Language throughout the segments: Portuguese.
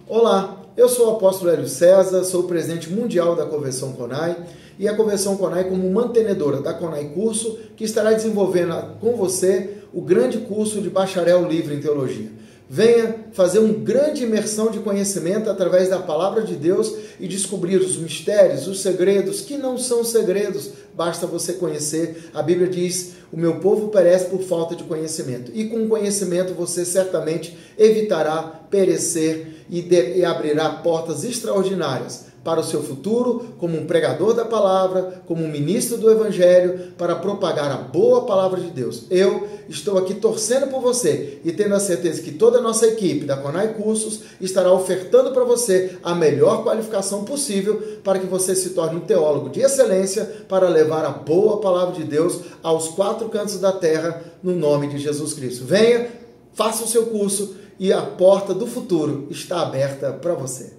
Olá, eu sou o apóstolo Hélio César, sou o presidente mundial da Convenção CONAI e a Convenção CONAI como mantenedora da CONAI Curso, que estará desenvolvendo com você o grande curso de bacharel livre em teologia. Venha fazer uma grande imersão de conhecimento através da palavra de Deus e descobrir os mistérios, os segredos, que não são segredos, basta você conhecer. A Bíblia diz, o meu povo perece por falta de conhecimento. E com conhecimento você certamente evitará perecer e abrirá portas extraordinárias para o seu futuro, como um pregador da palavra, como um ministro do evangelho, para propagar a boa palavra de Deus. Eu estou aqui torcendo por você e tendo a certeza que toda a nossa equipe da CONAI Cursos estará ofertando para você a melhor qualificação possível para que você se torne um teólogo de excelência para levar a boa palavra de Deus aos quatro cantos da terra, no nome de Jesus Cristo. Venha, faça o seu curso e a porta do futuro está aberta para você.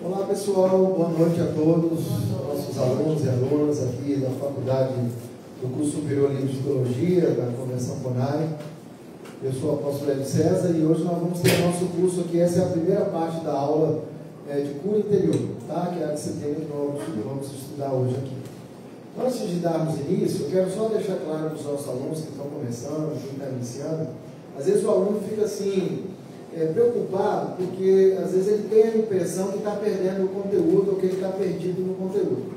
Olá pessoal, boa noite a todos, nossos alunos e alunas aqui da Faculdade do Curso Superior Livre de Teologia, da Convenção CONAI. Eu sou o apóstolo Hélio César e hoje nós vamos ter o nosso curso aqui. Essa é a primeira parte da aula de cura interior, tá? Que é a disciplina que nós vamos estudar hoje aqui. Antes de darmos início, eu quero só deixar claro para os nossos alunos que estão começando, que estão iniciando. Às vezes o aluno fica assim, preocupado, porque às vezes ele tem a impressão que está perdendo o conteúdo ou que ele está perdido no conteúdo.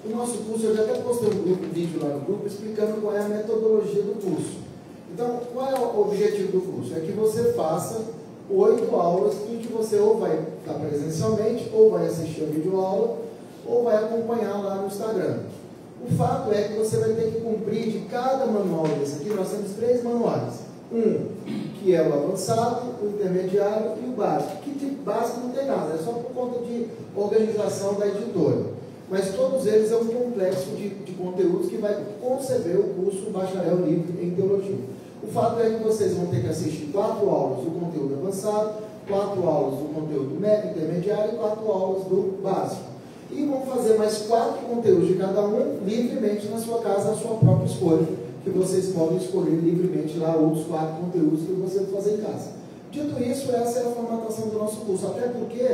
O nosso curso, eu já até postei um vídeo lá no grupo explicando qual é a metodologia do curso. Então, qual é o objetivo do curso? É que você faça 8 aulas em que você ou vai estar presencialmente, ou vai assistir a videoaula, ou vai acompanhar lá no Instagram. O fato é que você vai ter que cumprir de cada manual desse aqui, nós temos 3 manuais. Que é o avançado, o intermediário e o básico. Que de básico não tem nada, é só por conta de organização da editora. Mas todos eles é um complexo de conteúdos que vai conceber o curso Bacharel Livre em Teologia. O fato é que vocês vão ter que assistir 4 aulas do conteúdo avançado, 4 aulas do conteúdo intermediário e 4 aulas do básico. E vão fazer mais 4 conteúdos de cada um livremente na sua casa, à sua própria escolha, que vocês podem escolher livremente lá outros 4 conteúdos que você vai fazer em casa. Dito isso, essa é a formatação do nosso curso, até porque,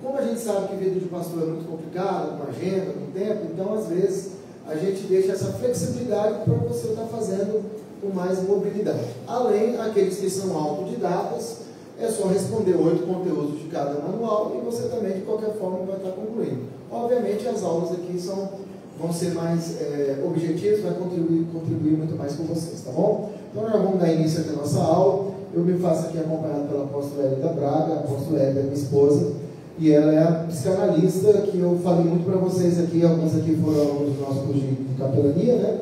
como a gente sabe que a vida de pastor é muito complicada, com agenda, com tempo, então às vezes a gente deixa essa flexibilidade para você estar fazendo com mais mobilidade. Além, aqueles que são autodidatas, é só responder 8 conteúdos de cada manual e você também, de qualquer forma, vai estar concluindo. Obviamente, as aulas aqui vão ser mais objetivos, vai contribuir muito mais com vocês, tá bom? Então, nós vamos dar início aqui à nossa aula. Eu me faço aqui acompanhado pela apóstola Hélida Braga. A apóstola Hélida é minha esposa, e ela é a psicanalista que eu falei muito para vocês aqui. Alguns aqui foram alunos do nosso curso de capelania, né?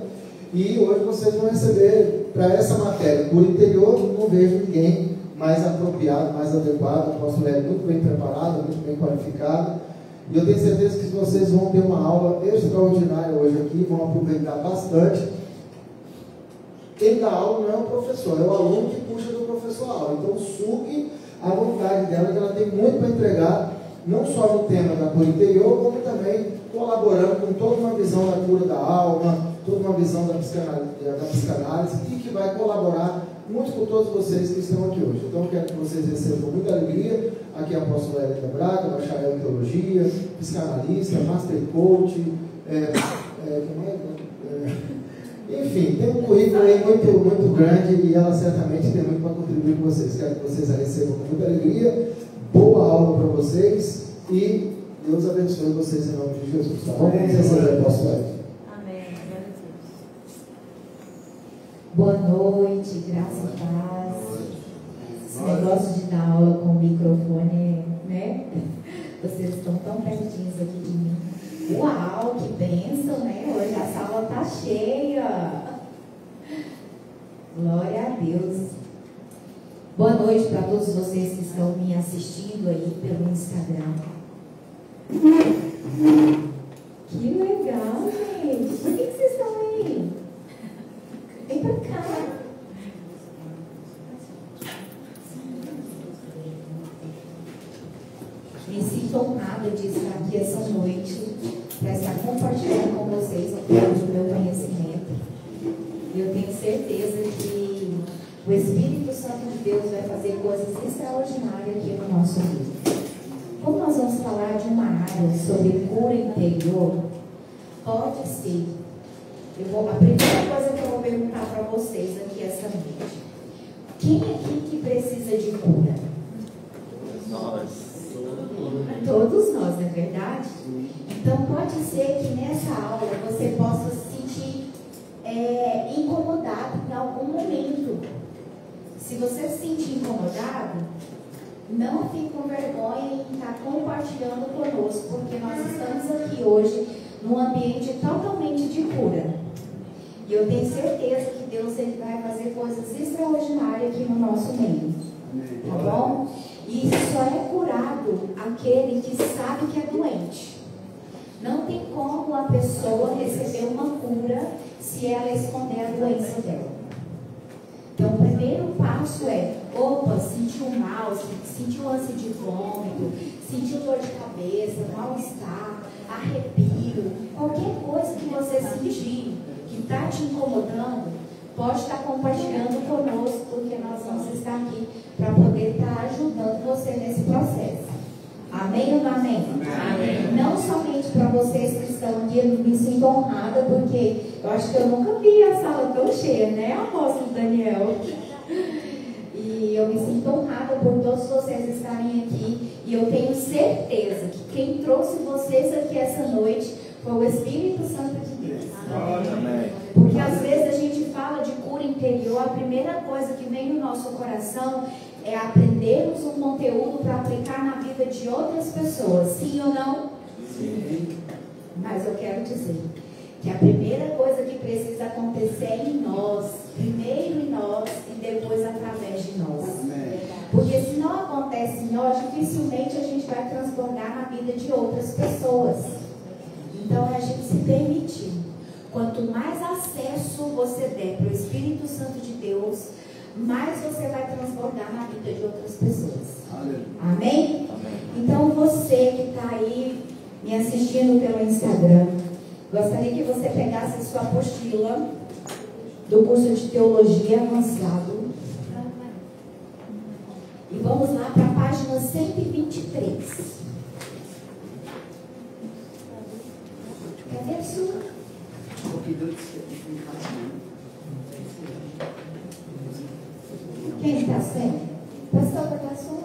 E hoje vocês vão receber, para essa matéria, cura interior, não vejo ninguém mais apropriado, mais adequado. A apóstola Hélida muito bem preparada, muito bem qualificada. E eu tenho certeza que vocês vão ter uma aula extraordinária hoje aqui, vão aproveitar bastante. Quem dá aula não é o professor, é o aluno que puxa do professor a aula. Então sugue a vontade dela, que ela tem muito para entregar, não só no tema da cura interior, como também colaborando com toda uma visão da cura da alma, toda uma visão da psicanálise, e que vai colaborar muito com todos vocês que estão aqui hoje. Então eu quero que vocês recebam com muita alegria. Aqui é a apóstola Hélida Braga, bacharel em teologia, psicanalista, master coach, enfim, tem um currículo aí muito grande e ela certamente tem muito para contribuir com vocês. Quero que vocês a recebam com muita alegria. Boa aula para vocês e Deus abençoe vocês em nome de Jesus. Tá bom? Vamos receber a apóstola Hélida. Amém. Boa noite, graça e paz. Esse negócio de dar aula com o microfone, né? Vocês estão tão pertinhos aqui de mim. Uau, que bênção, né? Hoje a sala tá cheia. Glória a Deus. Boa noite para todos vocês que estão me assistindo aí pelo Instagram. Que legal, gente. Por que vocês estão aí? Vem pra cá. Me sinto honrada de estar aqui essa noite para estar compartilhando com vocês um pouco do meu conhecimento. E eu tenho certeza falando sobre cura interior, pode ser. A primeira coisa que eu vou perguntar para vocês aqui essa noite: quem aqui que precisa de cura? Nós. Todos nós, não é verdade? Então pode ser que nessa aula você possa se sentir incomodado em algum momento. Se você se sentir incomodado, não fique com vergonha em estar compartilhando conosco, porque nós estamos aqui hoje num ambiente totalmente de cura. E eu tenho certeza que Deus ele vai fazer coisas extraordinárias aqui no nosso meio. Tá bom? E só é curado aquele que sabe que é doente. Não tem como a pessoa receber uma cura se ela esconder a doença dela. Então, o primeiro passo é: opa, sentiu mal, sentiu ânsia de vômito, sentiu dor de cabeça, mal-estar, arrepio, qualquer coisa que você sentir que está te incomodando, pode estar compartilhando conosco, porque nós vamos estar aqui para poder estar ajudando você nesse processo. Amém ou não amém? Amém. Não somente para vocês que estão aqui, eu me sinto honrada, porque eu acho que eu nunca vi a sala tão cheia, né, apóstolo Daniel? E eu me sinto honrada por todos vocês estarem aqui. E eu tenho certeza que quem trouxe vocês aqui essa noite foi o Espírito Santo de Deus. Amém. Porque às vezes a gente fala de cura interior, a primeira coisa que vem no nosso coração é aprendermos um conteúdo para aplicar na vida de outras pessoas. Sim ou não? Sim. Mas eu quero dizer que a primeira coisa que precisa acontecer é em nós. Primeiro em nós e depois através de nós. Porque se não acontece em nós, dificilmente a gente vai transbordar na vida de outras pessoas. Então é a gente se permitir. Quanto mais acesso você der para o Espírito Santo de Deus, mais você vai transbordar na vida de outras pessoas. Amém? Então você que está aí me assistindo pelo Instagram, gostaria que você pegasse a sua apostila do curso de Teologia Avançado. E vamos lá para a página 123. Cadê a sua? Quem está sem? Pastor, vai dar sua?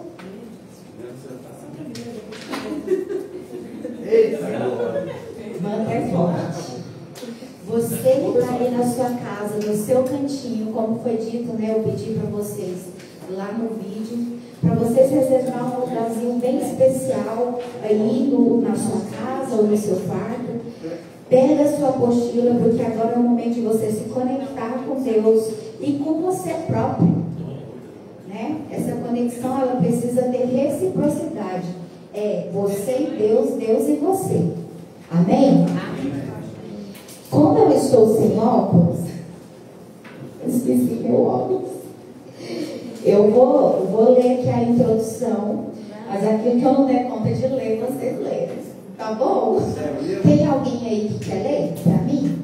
Manda é forte. Você que está aí na sua casa, no seu cantinho, como foi dito, né? Eu pedi para vocês lá no vídeo, para vocês reservar um lugarzinho bem especial aí na sua casa ou no seu quarto. Pega a sua apostila, porque agora é o momento de você se conectar com Deus e com você próprio, né? Essa conexão, ela precisa ter reciprocidade. É você e Deus, Deus e você. Amém? Amém. Como eu estou sem óculos, eu esqueci meu óculos. Eu vou ler aqui a introdução, mas aquilo que eu não der conta de ler, vocês lerem. Tá bom? Tem alguém aí que quer ler para mim?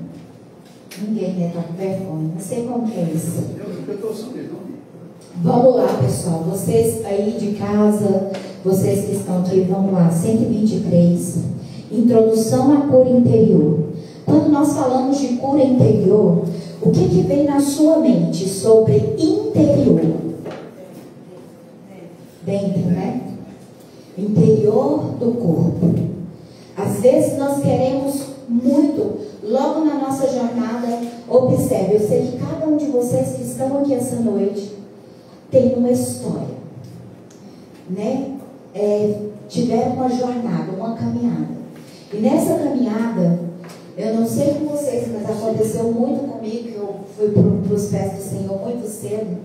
Ninguém, né? Tá com vergonha. Não sei como que é isso. Eu estou subindo. Vamos lá, pessoal. Vocês aí de casa, vocês que estão aqui, vamos lá. 123. Introdução à cura interior. Quando nós falamos de cura interior, o que vem na sua mente sobre interior? Dentro, né? Interior do corpo. Às vezes nós queremos muito, logo na nossa jornada, observe, eu sei que cada um de vocês que estão aqui essa noite tem uma história, né? Tiveram uma jornada, uma caminhada. E nessa caminhada, eu não sei com vocês, mas aconteceu muito comigo, que eu fui para os pés do Senhor muito cedo.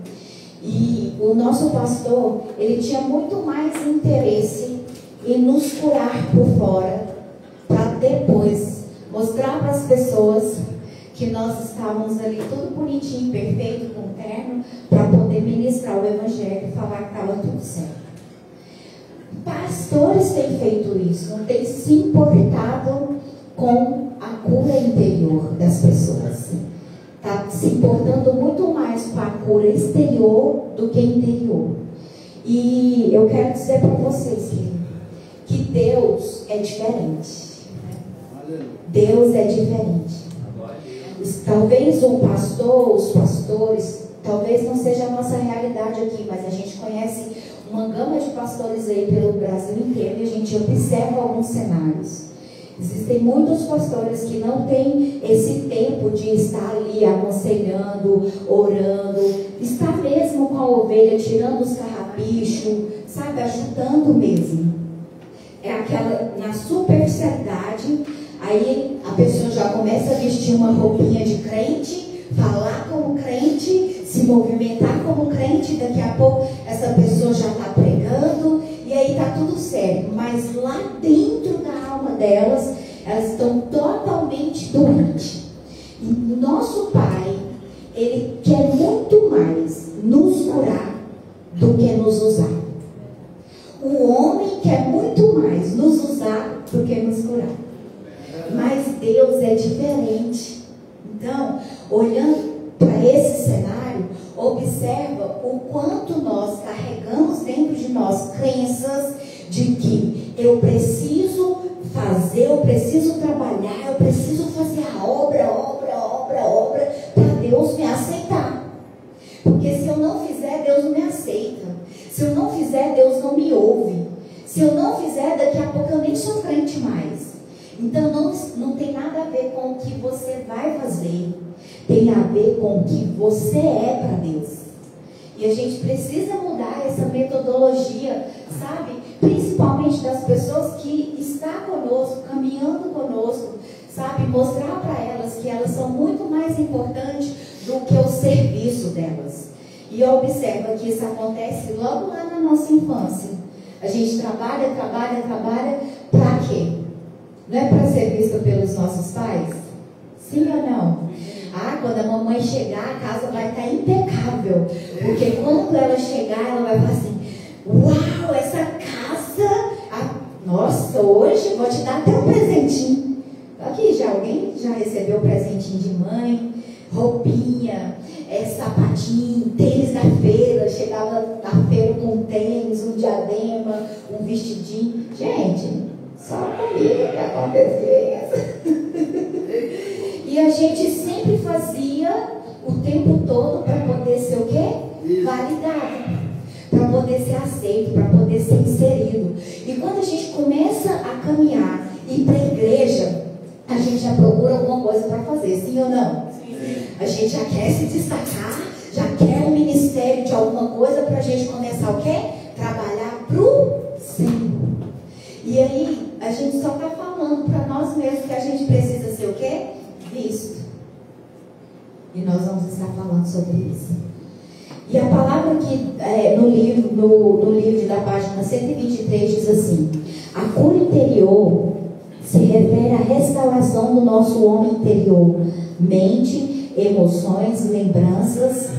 E o nosso pastor, ele tinha muito mais interesse em nos curar por fora, para depois mostrar para as pessoas que nós estávamos ali tudo bonitinho, perfeito, com terno, para poder ministrar o evangelho e falar que estava tudo certo. Pastores têm feito isso, não têm se importado com a cura interior das pessoas. Está se importando muito mais com a cura exterior do que interior. E eu quero dizer para vocês que Deus é diferente. Deus é diferente. Talvez o pastor, os pastores, talvez não seja a nossa realidade aqui, mas a gente conhece uma gama de pastores aí pelo Brasil inteiro e a gente observa alguns cenários. Existem muitos pastores que não têm esse tempo de estar ali aconselhando, orando, estar mesmo com a ovelha, tirando os carrapichos, sabe, ajudando mesmo. É aquela, na superficialidade, aí a pessoa já começa a vestir uma roupinha de crente, falar como crente, se movimentar como crente, daqui a pouco essa pessoa já está pregando, e aí está tudo certo, mas lá dentro da alma delas, elas estão totalmente doentes. E nosso Pai, Ele quer muito mais nos curar do que nos usar. O homem quer muito mais nos usar do que nos curar. Mas Deus é diferente. Então, olhando para esse cenário, observa o quanto nós carregamos dentro de nós crenças de que eu preciso fazer, eu preciso trabalhar, eu preciso fazer a obra para Deus me aceitar. Porque se eu não fizer, Deus não me aceita. Se eu não fizer, Deus não me ouve. Se eu não fizer, daqui a pouco eu nem sou crente mais. Então não tem nada a ver com o que você vai fazer. Tem a ver com o que você é para Deus. E a gente precisa mudar essa metodologia, sabe? Principalmente das pessoas que estão conosco, caminhando conosco, sabe? Mostrar para elas que elas são muito mais importantes do que o serviço delas. E observa que isso acontece logo lá na nossa infância. A gente trabalha para quê? Não é para ser vista pelos nossos pais? Sim ou não? Quando a mamãe chegar, a casa vai estar impecável. Porque quando ela chegar, ela vai falar assim: uau, essa casa, nossa, hoje vou te dar até um presentinho. Aqui, alguém já recebeu presentinho de mãe? Roupinha, sapatinho, tênis da feira. Chegava na feira com um tênis, um diadema, um vestidinho. Gente, só comigo que acontecia isso. E a gente sempre fazia o tempo todo para poder ser o quê? Validado. Para poder ser aceito, para poder ser inserido. E quando a gente começa a caminhar e ir para a igreja, a gente já procura alguma coisa para fazer, sim ou não? Sim. A gente já quer se destacar, já quer um ministério de alguma coisa para a gente começar o quê? Trabalhar para o Senhor. E aí, a gente só está falando para nós mesmos que a gente precisa ser o quê? Visto. E nós vamos estar falando sobre isso. E a palavra que no livro da página 123 diz assim: a cura interior se refere à restauração do nosso homem interior, mente, emoções, lembranças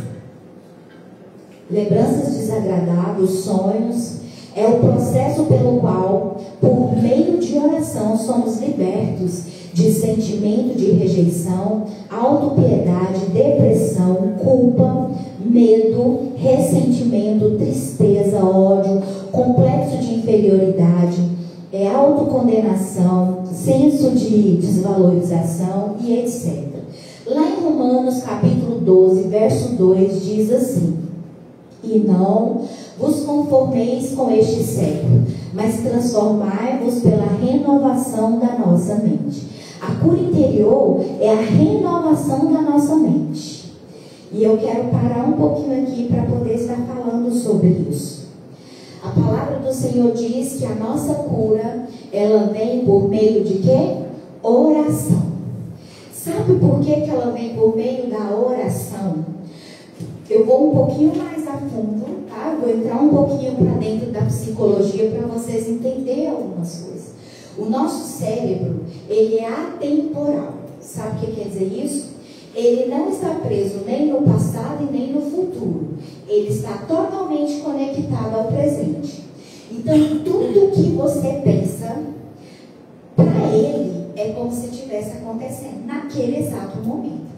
desagradáveis, sonhos. É o processo pelo qual, por meio de oração, somos libertos de sentimento de rejeição, autopiedade, depressão, culpa, medo, ressentimento, tristeza, ódio, complexo de inferioridade, autocondenação, senso de desvalorização e etc. Lá em Romanos capítulo 12, verso 2 diz assim: e não vos conformeis com este século, mas transformai-vos pela renovação da nossa mente. A cura interior é a renovação da nossa mente. E eu quero parar um pouquinho aqui para poder estar falando sobre isso. A palavra do Senhor diz que a nossa cura, ela vem por meio de quê? Oração. Sabe por que ela vem por meio da oração? Eu vou um pouquinho mais a fundo, tá? Vou entrar um pouquinho para dentro da psicologia para vocês entenderem algumas coisas. O nosso cérebro, ele é atemporal. Sabe o que quer dizer isso? Ele não está preso nem no passado e nem no futuro. Ele está totalmente conectado ao presente. Então, tudo que você pensa, para ele, é como se estivesse acontecendo naquele exato momento.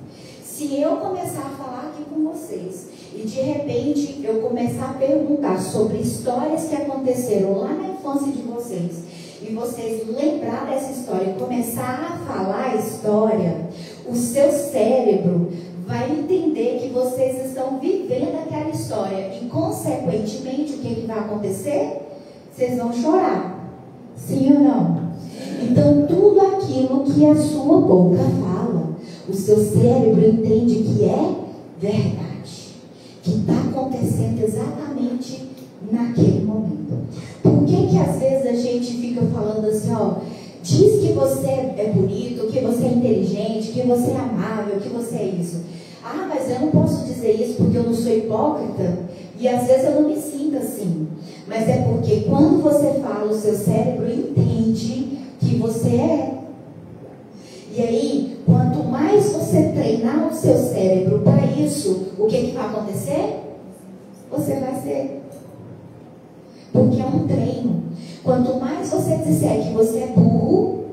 Se eu começar a falar aqui com vocês e de repente eu começar a perguntar sobre histórias que aconteceram lá na infância de vocês e vocês lembrar dessa história e começar a falar a história, o seu cérebro vai entender que vocês estão vivendo aquela história e, consequentemente, o que vai acontecer? Vocês vão chorar. Sim ou não? Então, tudo aquilo que a sua boca fala, o seu cérebro entende que é verdade, que está acontecendo exatamente naquele momento. Por que às vezes a gente fica falando assim, ó, diz que você é bonito, que você é inteligente, que você é amável, que você é isso. Ah, mas eu não posso dizer isso porque eu não sou hipócrita. E às vezes eu não me sinto assim. Mas é porque quando você fala, o seu cérebro entende que você é. E aí, quanto mais você treinar o seu cérebro para isso, o que vai acontecer? Você vai ser. Porque é um treino. Quanto mais você disser que você é burro,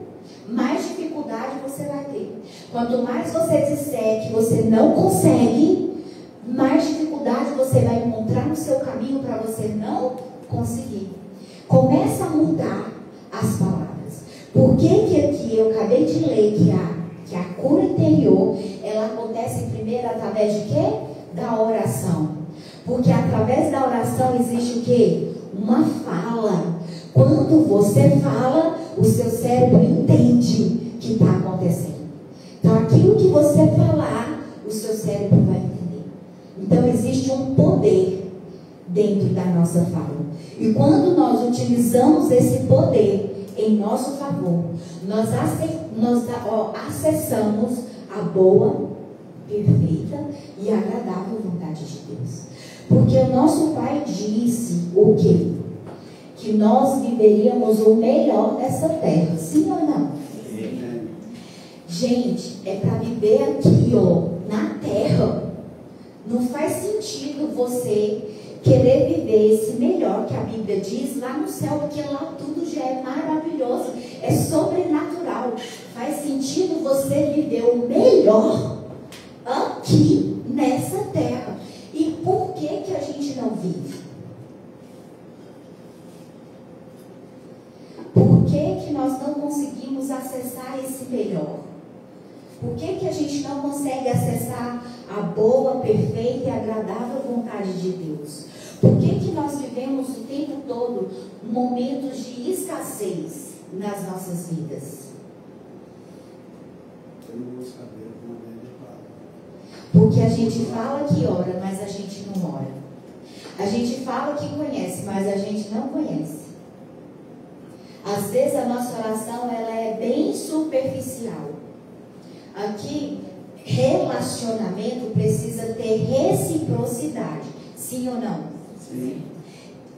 mais dificuldade você vai ter. Quanto mais você disser que você não consegue, mais dificuldade você vai encontrar no seu caminho para você não conseguir. Começa a mudar as palavras. Por que aqui eu acabei de ler que a cura interior, ela acontece primeiro através de quê? Da oração. Porque através da oração existe o quê? Uma fala. Quando você fala, o seu cérebro entende que está acontecendo. Então aquilo que você falar, o seu cérebro vai entender. Então existe um poder dentro da nossa fala. E quando nós utilizamos esse poder em nosso favor, nós acessamos a boa, perfeita e agradável vontade de Deus. Porque o nosso Pai disse o quê? Que nós viveríamos o melhor dessa terra. Sim ou não? Sim. Gente, é para viver aqui, ó, na terra. Não faz sentido você querer viver esse melhor que a Bíblia diz lá no céu, porque lá tudo já é maravilhoso, é sobrenatural. Faz sentido você viver o melhor aqui nessa terra. E por que a gente não vive? Por que nós não conseguimos acessar esse melhor? Por que a gente não consegue acessar a boa, perfeita e agradável vontade de Deus? Por que nós vivemos o tempo todo momentos de escassez nas nossas vidas? Porque a gente fala que ora, mas a gente não ora. A gente fala que conhece, mas a gente não conhece. Às vezes a nossa oração ela é bem superficial. Aqui, relacionamento precisa ter reciprocidade. Sim ou não? Sim.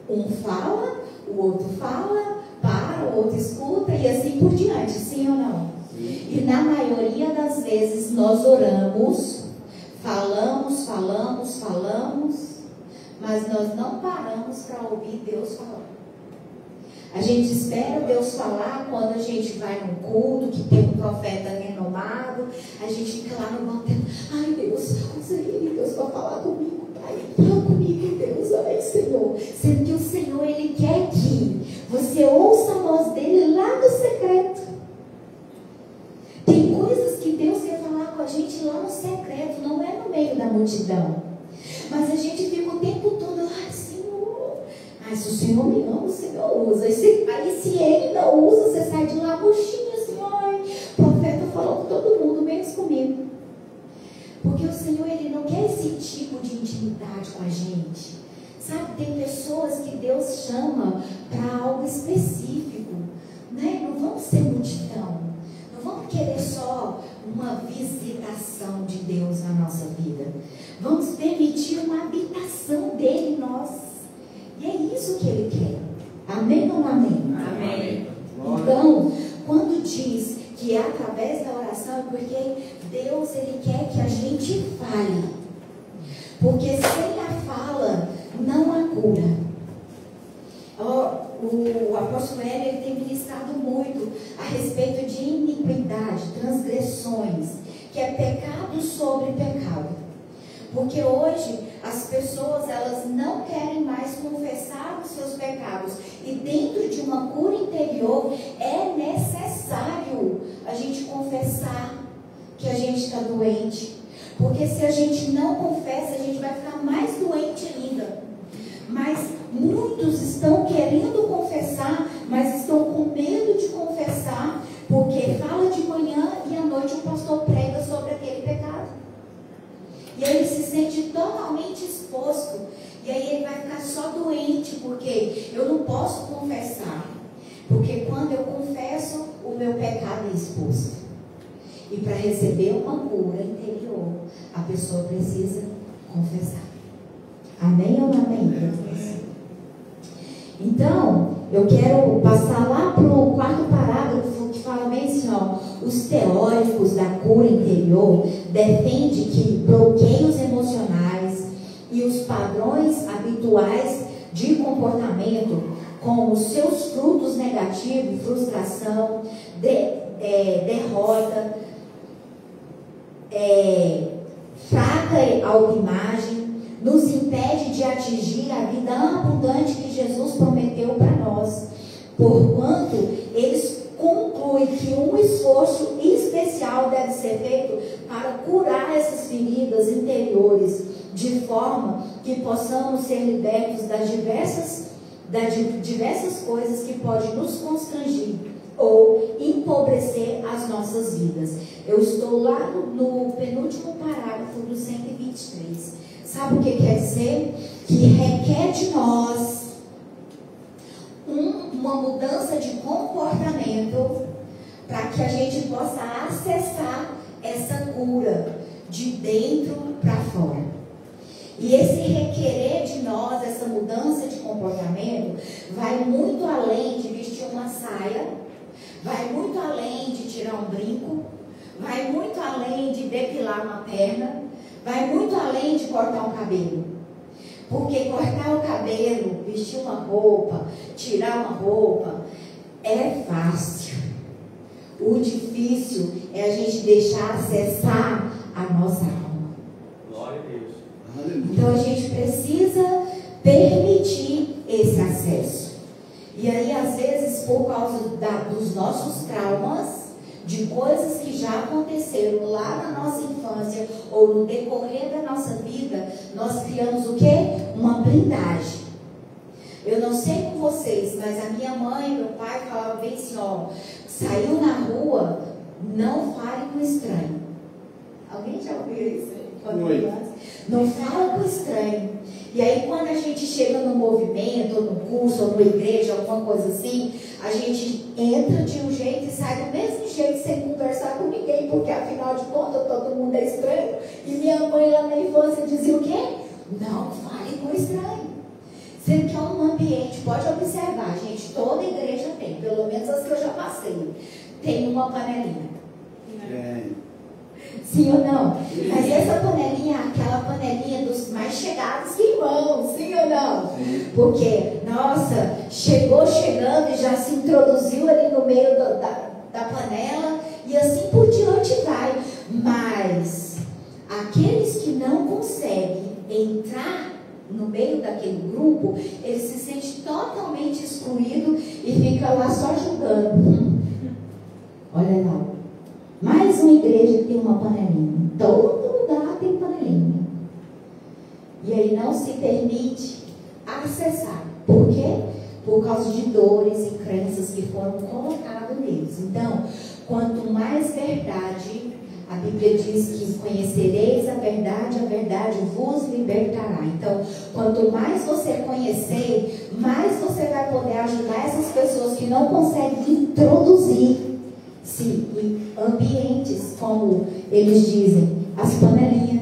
Um fala, o outro fala, para, o outro escuta e assim por diante. Sim ou não? Sim. E na maioria das vezes nós oramos, falamos, mas nós não paramos para ouvir Deus falar. A gente espera Deus falar quando a gente vai num culto, que tem um profeta renomado, a gente fica lá no banco, ai Deus, usa ele, Deus vai falar comigo, Pai, fala comigo, Deus, ai Senhor. Sendo que o Senhor, Ele quer que você ouça a voz dEle lá no secreto. Tem coisas que Deus quer falar com a gente lá no secreto, não é no meio da multidão. Mas a gente fica o tempo todo, ai Senhor, ai se o Senhor me ama, o Senhor usa. Aí se Ele não usa, você sai de lá murchinho assim, ai, o profeta falou com todo mundo, menos comigo. Porque o Senhor, Ele não quer esse tipo de intimidade com a gente. Sabe, tem pessoas que Deus chama para algo específico, né? Não vamos ser multidão. Não vamos querer só uma visitação de Deus na nossa vida. Vamos permitir uma habitação dele em nós. E é isso que Ele quer. Amém ou não amém? Amém. Então, quando diz que é através da oração, é porque Deus, Ele quer que a gente fale. Porque sem a fala, não há cura. O apóstolo Hélio, ele tem ministrado muito a respeito de iniquidade, transgressões, que é pecado sobre pecado. Porque hoje as pessoas, elas não querem mais confessar os seus pecados. E dentro de uma cura interior é necessário a gente confessar que a gente está doente. Porque se a gente não confessa, a gente vai ficar mais doente ainda. Mas muitos estão querendo confessar, mas estão com medo de confessar, porque fala de manhã e à noite o pastor prega sobre aquele pecado. E aí ele se sente totalmente exposto. E aí ele vai ficar só doente, porque eu não posso confessar. Porque quando eu confesso, o meu pecado é exposto. E para receber uma cura interior, a pessoa precisa confessar. Amém ou não amém? Então, eu quero passar lá para o quarto parágrafo que fala bem assim, ó, os teóricos da cura interior defendem que bloqueios emocionais e os padrões habituais de comportamento, como os seus frutos negativos, frustração, derrota, fraca autoimagem, nos impede de atingir a vida abundante que Jesus prometeu para nós, porquanto eles concluem que um esforço especial deve ser feito para curar essas feridas interiores, de forma que possamos ser libertos das diversas coisas que podem nos constranger ou empobrecer as nossas vidas. Eu estou lá no penúltimo parágrafo do 123. Sabe o que quer dizer? Que requer de nós uma mudança de comportamento para que a gente possa acessar essa cura de dentro para fora. E esse requerer de nós, essa mudança de comportamento, vai muito além de vestir uma saia, vai muito além de tirar um brinco, vai muito além de depilar uma perna, vai muito além de cortar um cabelo. Porque cortar o cabelo, vestir uma roupa, tirar uma roupa, é fácil. O difícil é a gente deixar acessar a nossa alma. Glória a Deus. Então a gente precisa permitir esse acesso. E aí, às vezes, por causa dos nossos traumas, de coisas que já aconteceram lá na nossa infância ou no decorrer da nossa vida, nós criamos o quê? Uma blindagem. Eu não sei com vocês, mas a minha mãe e meu pai falavam bem assim, ó, saiu na rua, não fale com estranho. Alguém já ouviu isso? Não fala com estranho. E aí quando a gente chega no movimento, ou no curso, ou na igreja, alguma coisa assim, a gente entra de um jeito e sai do mesmo jeito, sem conversar com ninguém, porque afinal de contas todo mundo é estranho. E minha mãe lá na infância dizia o quê? Não fale com estranho. Sendo que é um ambiente, pode observar, gente, toda igreja tem, pelo menos as que eu já passei, tem uma panelinha. Sim ou não? Mas essa panelinha é aquela panelinha dos mais chegados que irmãos, sim ou não? Porque, nossa, chegando e já se introduziu ali no meio da panela e assim por diante vai. Mas aqueles que não conseguem entrar no meio daquele grupo, eles se sentem totalmente excluídos e ficam lá só julgando. Olha lá. Mais uma igreja que tem uma panelinha. Todo lugar tem panelinha. E aí não se permite acessar. Por quê? Por causa de dores e crenças que foram colocadas neles. Então, quanto mais verdade, a Bíblia diz que conhecereis a verdade vos libertará. Então, quanto mais você conhecer, mais você vai poder ajudar essas pessoas que não conseguem introduzir em ambientes, como eles dizem, as panelinhas.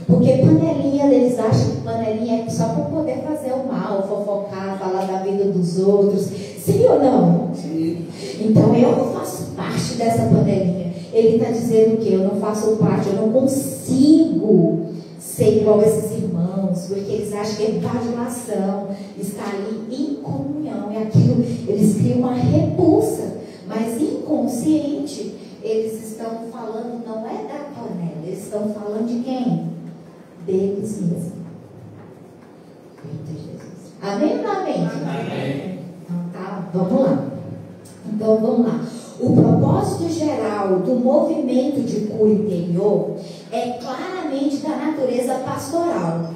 Porque panelinha, eles acham que panelinha é só para poder fazer o mal, fofocar, falar da vida dos outros. Sim ou não? Sim. Então eu não faço parte dessa panelinha. Ele está dizendo que eu não faço parte, eu não consigo ser igual a esses irmãos, porque eles acham que é bajulação, está ali em comunhão, e aquilo, eles criam uma repulsa. Mas inconsciente, eles estão falando, não é da panela, eles estão falando de quem? deles mesmos. Eita Jesus. Amém ou não amém? Amém. Então tá, vamos lá. Então vamos lá. O propósito geral do movimento de cura interior é claramente da natureza pastoral.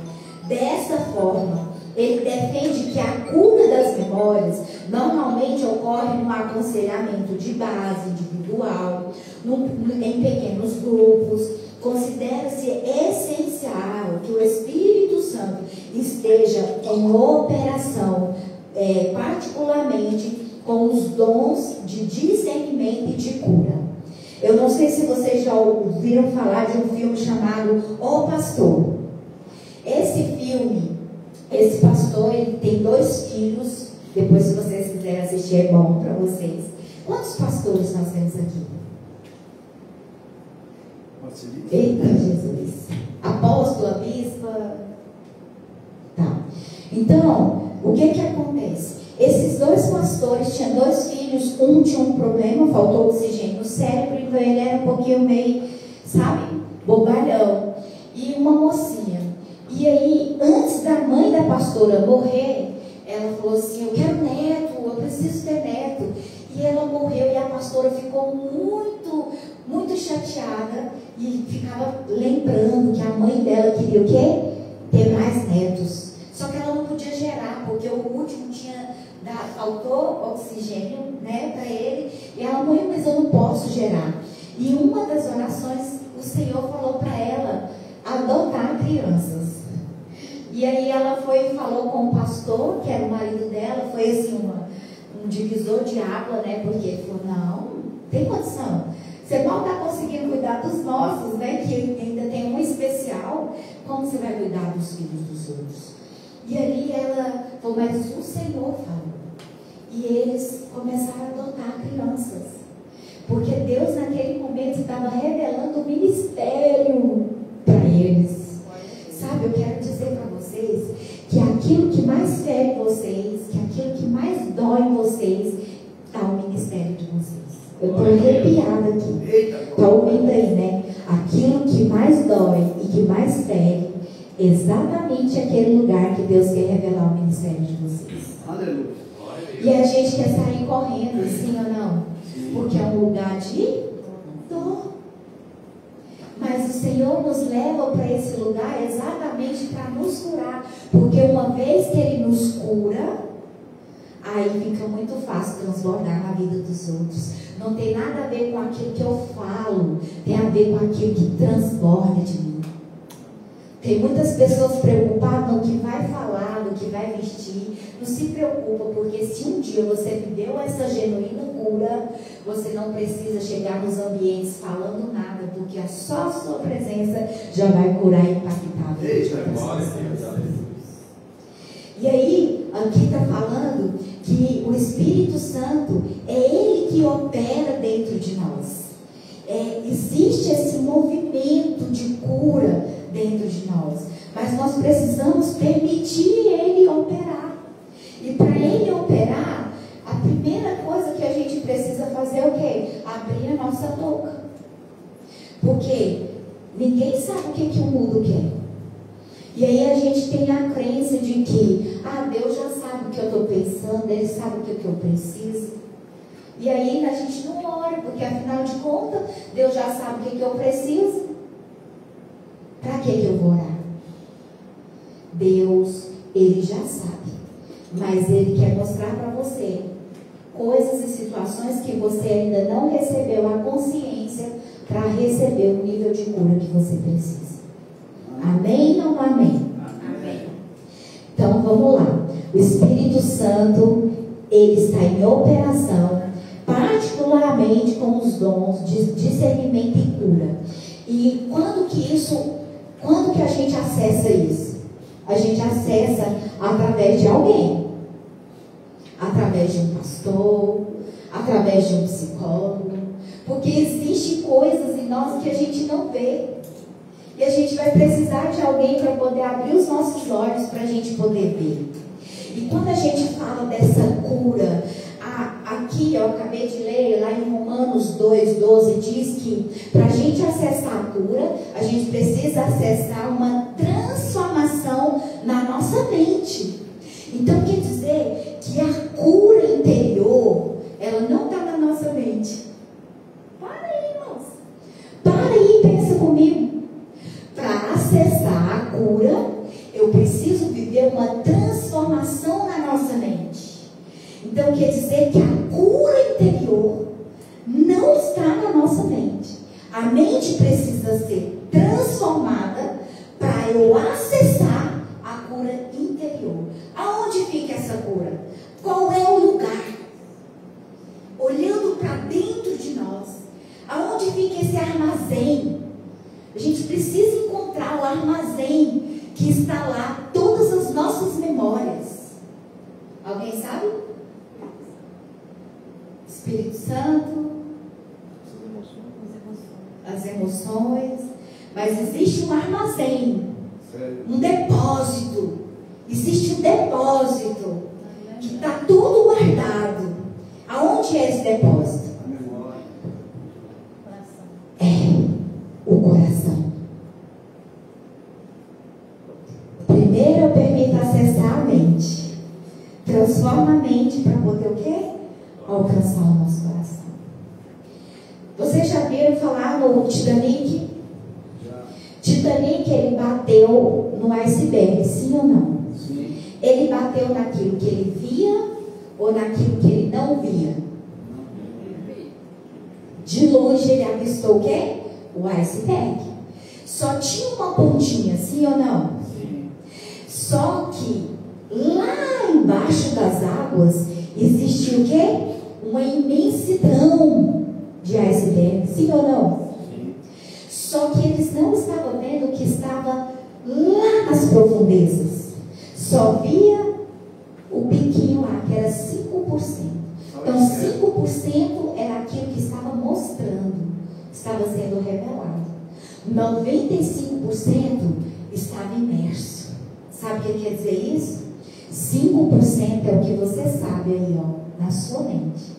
Dessa forma, ele defende que a cura das memórias normalmente ocorre no aconselhamento de base individual, em pequenos grupos. Considera-se essencial que o Espírito Santo esteja em operação, particularmente com os dons de discernimento e de cura. Eu não sei se vocês já ouviram falar de um filme chamado O Pastor. Esse filme, esse pastor, ele tem 2 filhos. Depois, se vocês quiserem assistir, é bom para vocês. Quantos pastores nós temos aqui? Eita Jesus. Apóstolo, bispa. Tá. Então, o que acontece? Esses 2 pastores tinham 2 filhos. Um tinha um problema, faltou oxigênio no cérebro, então ele era um pouquinho meio, sabe, bobalhão. E uma mocinha. E aí, antes da mãe da pastora morrer, ela falou assim: eu quero neto, eu preciso ter neto. E ela morreu e a pastora ficou muito chateada e ficava lembrando que a mãe dela queria o quê? Ter mais netos. Só que ela não podia gerar, porque o último faltou oxigênio, né, para ele. E ela morreu: mas eu não posso gerar. E uma das orações, o Senhor falou para ela adotar crianças. E aí ela foi e falou com o pastor, que era o marido dela. Foi assim um divisor de água, né? Porque ele falou: não, tem condição. Você mal está conseguindo cuidar dos nossos, né? Que ainda tem um especial. Como você vai cuidar dos filhos dos outros? E aí ela falou: mas o Senhor falou. E eles começaram a adotar crianças. Porque Deus naquele momento estava revelando o ministério para eles. Sabe, eu quero dizer para vocês que aquilo que mais fere vocês, que aquilo que mais dói em vocês, está o ministério de vocês. Eu estou arrepiada aqui. Está ouvindo aí, né? Aquilo que mais dói e que mais fere, exatamente aquele lugar que Deus quer revelar o ministério de vocês. Aleluia. E a gente quer sair correndo, sim ou não? Porque é um lugar de dor. Mas o Senhor nos leva para esse lugar exatamente para nos curar. Porque uma vez que Ele nos cura, aí fica muito fácil transbordar na vida dos outros. Não tem nada a ver com aquilo que eu falo, tem a ver com aquilo que transborda de mim. Tem muitas pessoas preocupadas no que vai falar, no que vai vestir. Não se preocupa, porque se um dia você viveu essa genuína cura, você não precisa chegar nos ambientes falando nada, porque só a sua presença já vai curar e impactar a vida de outras pessoas. E aí, aqui está falando que o Espírito Santo é Ele que opera dentro de nós. Existe esse movimento de cura dentro de nós, mas nós precisamos permitir Ele operar. E para Ele operar, a primeira coisa que a gente precisa fazer é o quê? Abrir a nossa boca. Porque ninguém sabe o que o mundo quer. E aí a gente tem a crença de que Deus já sabe o que eu estou pensando, Ele sabe o que eu preciso. E aí a gente não ora, porque afinal de contas, Deus já sabe o que eu preciso. Para que eu vou orar? Deus, Ele já sabe. Mas Ele quer mostrar para você coisas e situações que você ainda não recebeu a consciência para receber o nível de cura que você precisa. Amém ou não amém? Amém. Então vamos lá. O Espírito Santo, Ele está em operação, particularmente com os dons de discernimento e cura. E quando que a gente acessa isso? A gente acessa através de alguém. Através de um pastor, através de um psicólogo. Porque existem coisas em nós que a gente não vê. E a gente vai precisar de alguém para poder abrir os nossos olhos para a gente poder ver. E quando a gente fala dessa cura, aqui eu acabei de ler, lá em Romanos 2,12, diz que para a gente acessar a cura, a gente precisa acessar uma transformação na nossa mente. Então quer dizer que a cura interior, ela não está na nossa mente. Para aí, irmãos. Para aí e pensa comigo. Para acessar a cura, eu preciso viver uma transformação na nossa mente. Então quer dizer que a cura interior não está na nossa mente. A mente precisa ser transformada para eu acessar a cura interior. Aonde fica essa cura? Qual é o lugar? Olhando para dentro de nós, aonde fica esse armazém? A gente precisa encontrar o armazém que está lá, todas as nossas memórias. Alguém sabe? Espírito Santo, as emoções, mas existe um armazém, um depósito. Existe um depósito que está tudo guardado. Aonde é esse depósito? É o coração. Primeiro eu permito acessar a mente. Transforma a mente para poder o quê? Alcançar o nosso coração. Vocês já viram falar no Titanic? Titanic, ele bateu no iceberg, sim ou não? Sim. Ele bateu naquilo que ele via ou naquilo que ele não via? De longe ele avistou o quê? O iceberg. Só tinha uma pontinha, sim ou não? Sim. Só que lá embaixo das águas existia o quê? Uma imensidão de iceberg, sim ou não? Sim. Só que eles não estavam vendo o que estava lá nas profundezas. Só via o piquinho lá, que era 5%. Então 5% era aquilo que estava mostrando, estava sendo revelado. 95% estava imerso. Sabe o que quer dizer isso? 5% é o que você sabe aí, ó, na sua mente,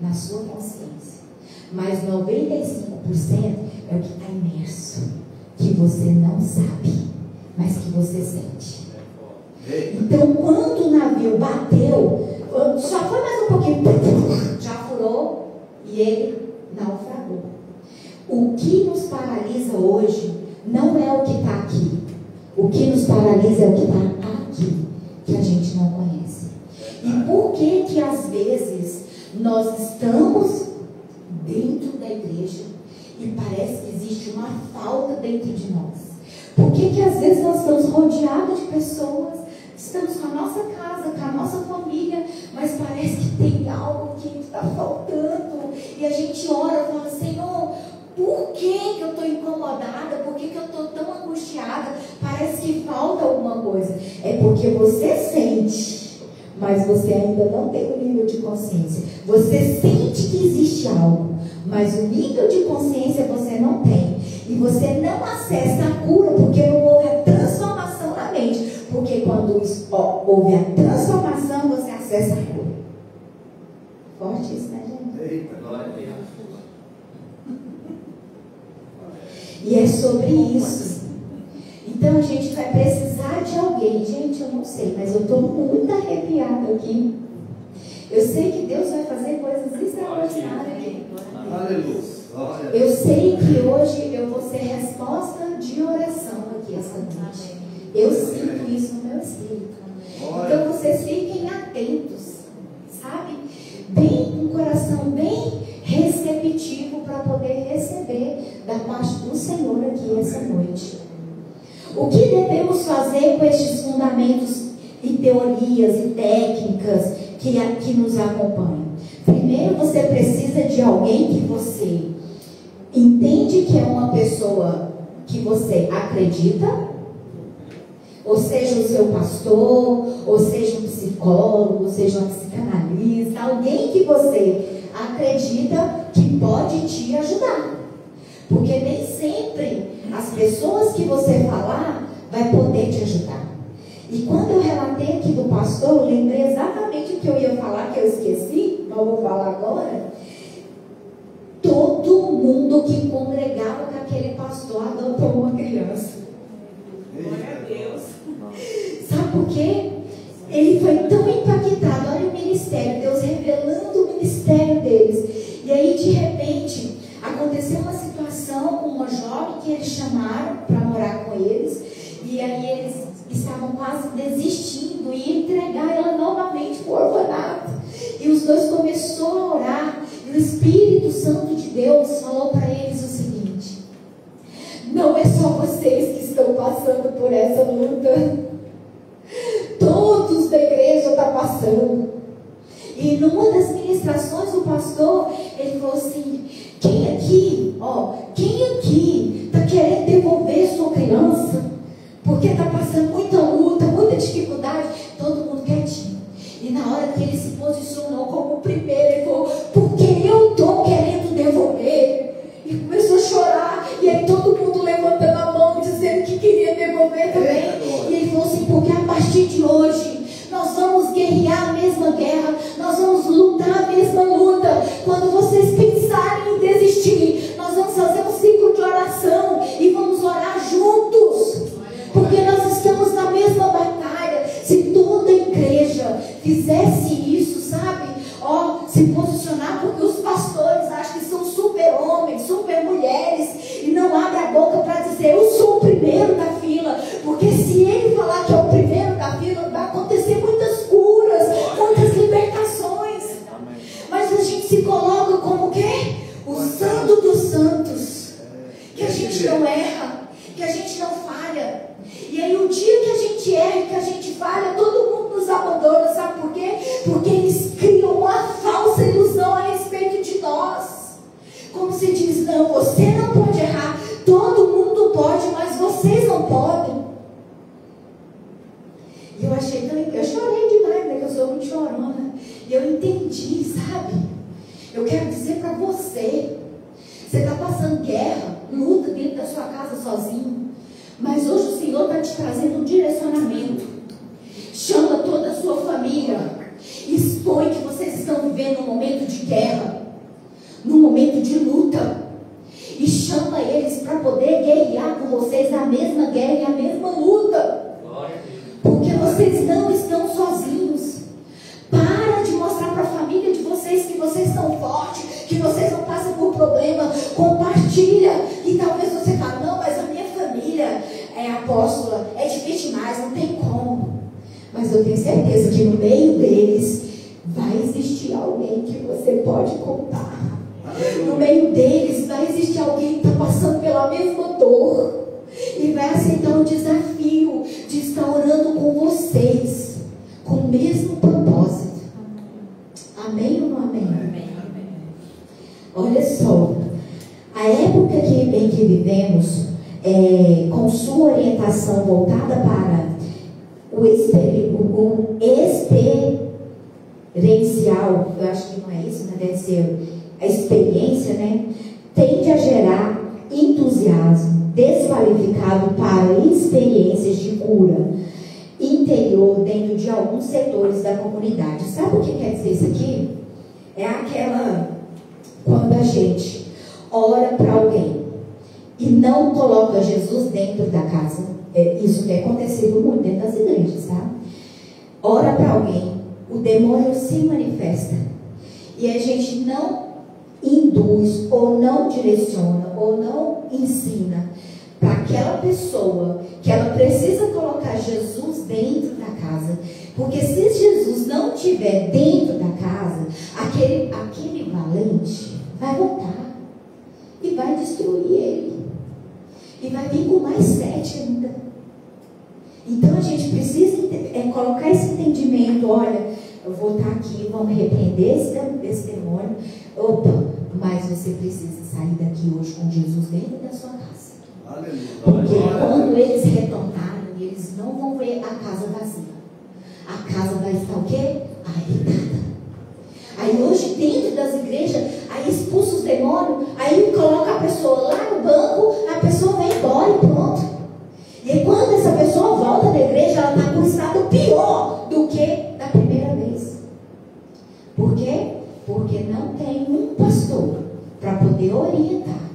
na sua consciência. Mas 95% é o que está imerso, que você não sabe, mas que você sente. Então, quando o navio bateu, só foi mais um pouquinho, já furou e ele naufragou. O que nos paralisa hoje não é o que está aqui. O que nos paralisa é o que está aqui, que a gente não conhece. E por que que às vezes nós estamos dentro da igreja e parece que existe uma falta dentro de nós? Por que que às vezes nós estamos rodeados de pessoas, estamos com a nossa casa, com a nossa família, mas parece que tem algo que está faltando, e a gente ora e fala: Senhor, por que eu estou incomodada? Por que eu estou tão angustiada? Parece que falta alguma coisa. É porque você sente, mas você ainda não tem o nível de consciência. Você sente que existe algo, mas o nível de consciência você não tem. E você não acessa a cura, porque não houve a transformação na mente. Porque quando houve a transformação, você acessa a cura. Forte isso, né, gente? Eita, glória a Deus. E é sobre isso. Então a gente vai precisar de alguém. Gente, eu não sei, mas eu estou muito arrepiada aqui. Eu sei que Deus vai fazer coisas extraordinárias aqui. Aleluia. Eu sei que hoje eu vou ser resposta de oração aqui essa noite. Eu sinto isso no meu espírito. Então vocês fiquem atentos, sabe? Bem, um coração bem receptivo para poder receber da parte do Senhor aqui essa noite. O que devemos fazer com estes fundamentos e teorias e técnicas que nos acompanham? Primeiro, você precisa de alguém que você entende que é uma pessoa que você acredita, ou seja, o seu pastor, ou seja, um psicólogo, ou seja, um psicanalista, alguém que você acredita que pode te ajudar. Porque nem sempre as pessoas que você falar vai poder te ajudar. E quando eu relatei aqui do pastor, eu lembrei exatamente o que eu ia falar, que eu esqueci, mas eu vou falar agora. Todo mundo que congregava com aquele pastor adotou uma criança. que eles chamaram para morar com eles. E aí eles estavam quase desistindo e entregar ela novamente para o orfanato. E os dois começaram a orar. E o Espírito Santo de Deus falou para eles o seguinte: não é só vocês que estão passando por essa luta. Todos da igreja estão passando. E numa das ministrações o pastor, ele falou assim: quem aqui está querendo devolver sua criança? Porque está passando muita luta, muita dificuldade. Todo mundo quietinho. E na hora que ele se posicionou como o primeiro, ele falou: porque eu estou querendo devolver. E começou a chorar. E aí todo mundo levantando a mão, dizendo que queria devolver também. E ele falou assim: porque a partir de hoje nós vamos guerrear a mesma guerra, nós vamos lutar a mesma luta. Quando vocês pensarem em desistir, nós vamos fazer um ciclo de oração e vamos orar juntos, porque nós estamos na mesma batalha. Se toda a igreja fizesse isso, sabe? Se posicionar, porque os pastores acham que são super homens, super mulheres, e não abrem a boca para dizer: eu sou o primeiro da fila. Porque se ele falar que é o primeiro da fila, vai acontecer muitas curas, muitas libertações. Mas a gente se coloca como o quê? O santo dos santos. Que a gente não erra, que a gente não falha. E aí o dia que a gente erra, que a gente falha, todo mundo nos abandona. Sabe por quê? Porque eles criam uma falsa ilusão a respeito de nós. Como se diz: não, você não pode errar. Todo mundo pode, mas vocês não podem. E eu achei tão... Eu chorei demais, né? Que eu sou muito chorona. E eu entendi, sabe? Eu quero dizer para você: você está passando guerra, luta dentro da sua casa sozinho. Mas hoje o Senhor está te trazendo um direcionamento. Chama toda a sua família. Expõe que vocês estão vivendo um momento de guerra, num momento de luta. E chama eles para poder guerrear com vocês a mesma guerra e a mesma luta. Porque vocês não estão sozinhos. Para de mostrar para a família de vocês que vocês estão fortes, que vocês não passam por problema. Compartilha. E talvez você fale: não, mas a minha família é apóstola, é difícil demais, não tem como. Mas eu tenho certeza que no meio deles vai existir alguém que você pode contar. No meio deles vai existir alguém que está passando pela mesma dor e vai aceitar o desafio de estar orando com vocês, com o mesmo propósito. Amém ou não amém? Amém. Olha só, a época em que vivemos, com sua orientação voltada para o experiencial, eu acho que não é isso, né? Deve ser a experiência, né? Tende a gerar entusiasmo desqualificado para experiências de cura interior dentro de alguns setores da comunidade. Sabe o que quer dizer isso aqui? É aquela, quando a gente ora para alguém e não coloca Jesus dentro da casa. Isso tem acontecido muito dentro das igrejas, tá? Ora para alguém, o demônio se manifesta e a gente não induz, ou não direciona, ou não ensina para aquela pessoa que ela precisa colocar Jesus dentro da casa. Porque se Jesus não estiver dentro da casa, aquele valente vai voltar e vai destruir ele. E vai vir com mais 7 ainda. Então a gente precisa colocar esse entendimento. Olha, eu vou estar aqui, vamos repreender esse demônio. Opa, mas você precisa sair daqui hoje com Jesus dentro da sua casa. Aleluia. Porque quando eles retornarem, eles não vão ver a casa vazia. A casa vai estar o quê? Habitada. Aí hoje dentro das igrejas, aí expulsa os demônios, aí coloca a pessoa lá no banco, a pessoa vai embora e pronto. E aí, quando essa pessoa volta da igreja, ela está com um estado pior do que da primeira vez. Por quê? Porque não tem um pastor para poder orientar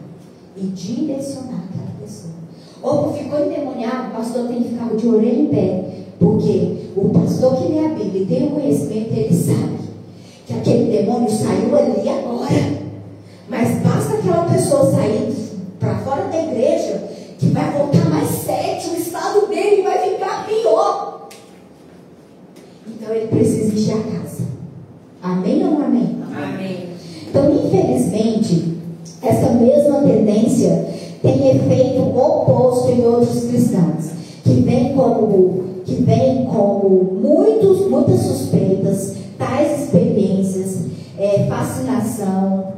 e direcionar aquela pessoa. Ou ficou endemoniado, o pastor tem que ficar de orelha em pé. Porque o pastor que lê a Bíblia e tem o conhecimento, ele sabe que aquele demônio saiu ali agora. Mas basta aquela pessoa sair para fora da igreja vai voltar mais 7, o estado dele vai ficar pior. Então ele precisa encher a casa. Amém ou não amém? Amém. Então, infelizmente, essa mesma tendência tem efeito oposto em outros cristãos, que vem como muitas suspeitas, tais experiências, fascinação,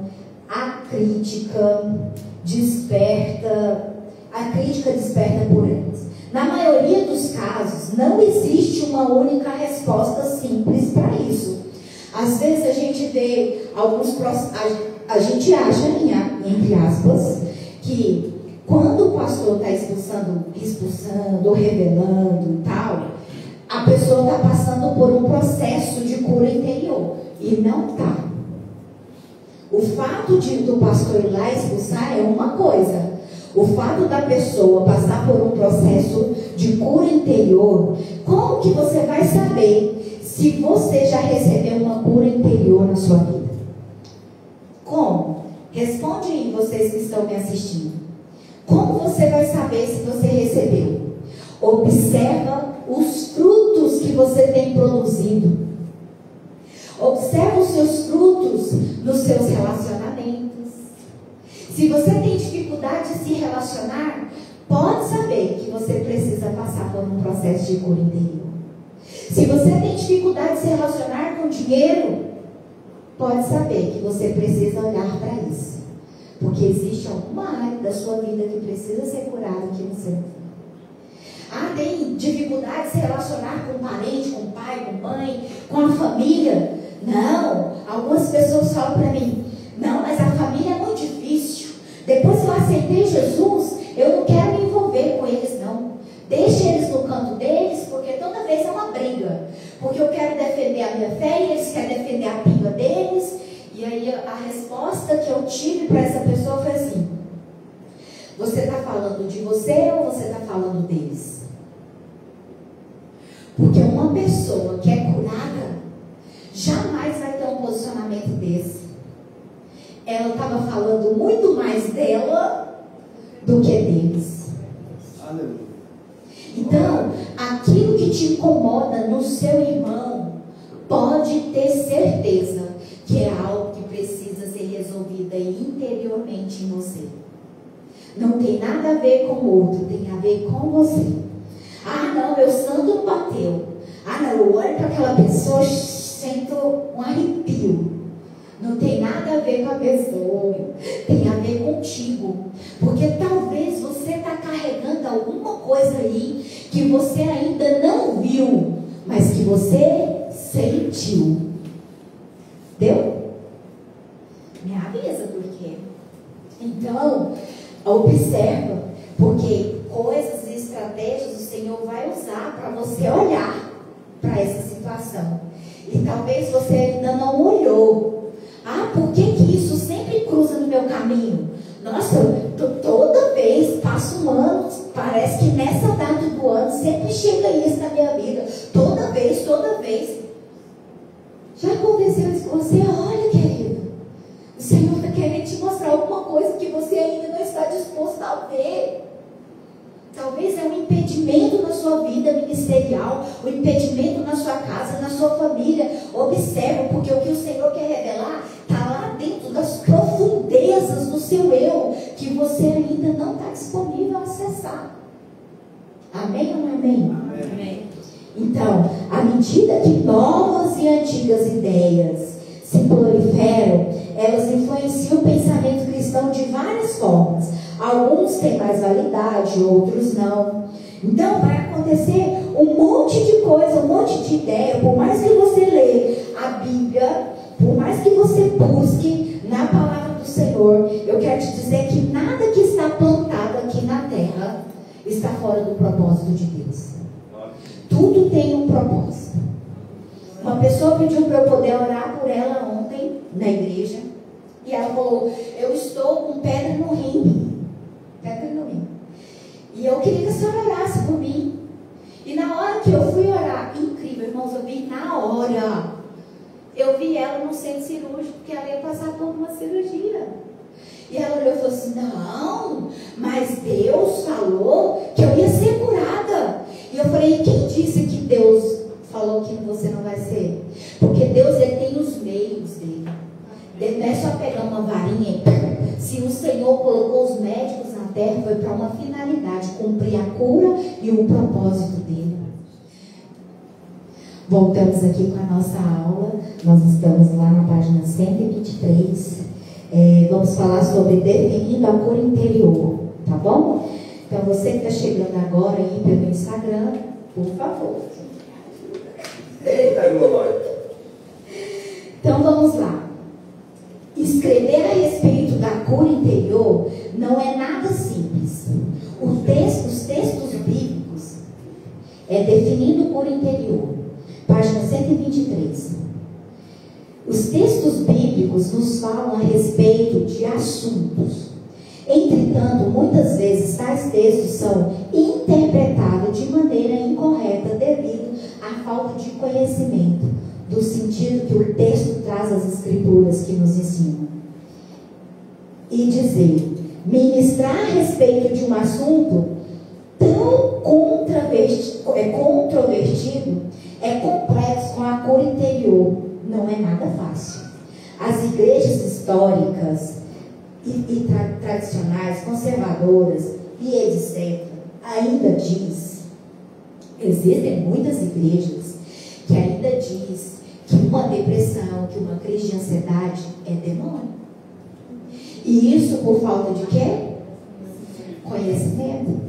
a crítica desperta por eles. Na maioria dos casos, não existe uma única resposta simples para isso. Às vezes a gente vê a gente acha, entre aspas, que quando o pastor está expulsando, revelando e tal, a pessoa está passando por um processo de cura interior. E não está. O fato do pastor ir lá expulsar é uma coisa. O fato da pessoa passar por um processo de cura interior, como que você vai saber se você já recebeu uma cura interior na sua vida? Como? Responde aí, vocês que estão me assistindo. Como você vai saber se você recebeu? Observa os frutos que você tem produzido. Observa os seus frutos nos seus relacionamentos. Se você tem dificuldade de se relacionar, pode saber que você precisa passar por um processo de cura interior. Se você tem dificuldade de se relacionar com dinheiro, pode saber que você precisa olhar para isso. Porque existe alguma área da sua vida que precisa ser curada que você não tem. Tem dificuldade de se relacionar com um parente, com o pai, com a mãe, com a família? Não. Algumas pessoas falam para mim, não, mas a família é muito difícil. Depois que eu aceitei Jesus, eu não quero me envolver com eles, não. Deixa eles no canto deles, porque toda vez é uma briga. Porque eu quero defender a minha fé e eles querem defender a briga deles. E aí a resposta que eu tive para essa pessoa foi assim: você está falando de você ou você está falando deles? Porque uma pessoa que é curada jamais vai ter um posicionamento desse. Ela estava falando muito mais dela do que deles. Aleluia. Então, aquilo que te incomoda no seu irmão, pode ter certeza que é algo que precisa ser resolvido interiormente em você. Não tem nada a ver com o outro, tem a ver com você. Não, meu santo não bateu. Não, eu olho para aquela pessoa e sinto um arrepio. Não tem nada a ver com a pessoa, tem a ver contigo. Porque talvez você está carregando alguma coisa aí que você ainda não viu, mas que você sentiu. Deu? Me avisa por quê. Então, observa, porque coisas e estratégias o Senhor vai usar para você olhar para essa situação. E talvez você ainda não olhou. Por que isso sempre cruza no meu caminho? Nossa, toda vez, passa um ano, parece que nessa data do ano sempre chega isso na minha vida. Toda vez. Já aconteceu isso com você? Olha, querido, o Senhor está querendo te mostrar alguma coisa que você ainda não está disposto a ver. Talvez é um impedimento na sua vida ministerial, um impedimento na sua casa, na sua família. Observa, porque o que o Senhor quer revelar está lá dentro das profundezas do seu eu, que você ainda não está disponível a acessar. Amém ou não amém? Amém. Então, à medida que novas e antigas ideias se proliferam, elas influenciam o pensamento cristão de várias formas. Alguns têm mais validade, outros não. Então vai acontecer um monte de coisa, um monte de ideia. Por mais que você lê a Bíblia, por mais que você busque na palavra do Senhor, eu quero te dizer que nada que está plantado aqui na terra está fora do propósito de Deus. Tudo tem um propósito. Uma pessoa pediu para eu poder orar por ela ontem na igreja, e ela falou: eu estou com pedra no rim. E eu queria que a senhora orasse por mim. E na hora que eu fui orar, incrível, irmãos, eu vi na hora. Eu vi ela no centro cirúrgico, porque ela ia passar por uma cirurgia. E ela olhou e falou assim: não, mas Deus falou que eu ia ser curada. E eu falei: e quem disse que Deus falou que você não vai ser? Porque Deus, ele tem os meios dele. Ele não é só pegar uma varinha e... Se o Senhor colocou os médicos na terra, foi para uma finalidade: cumprir a cura e o propósito dele. Voltamos aqui com a nossa aula. Nós estamos lá na página 123. Vamos falar sobre definindo a cura interior, tá bom? Então, você que está chegando agora aí pelo Instagram, por favor. Eita, glória. Então, vamos lá. Escrever a respeito da cura interior não é nada simples. Os textos bíblicos definindo cura interior, página 123. Os textos bíblicos nos falam a respeito de assuntos. Entretanto, muitas vezes tais textos são interpretados de maneira incorreta devido à falta de conhecimento do sentido que o texto traz às escrituras que nos ensinam. E dizer, ministrar a respeito de um assunto tão controvertido é complexo com a cura interior. Não é nada fácil. As igrejas históricas e tradicionais, conservadoras e etc. ainda existem muitas igrejas que ainda diz que uma depressão, que uma crise de ansiedade é demônio. E isso por falta de quê? Conhecimento.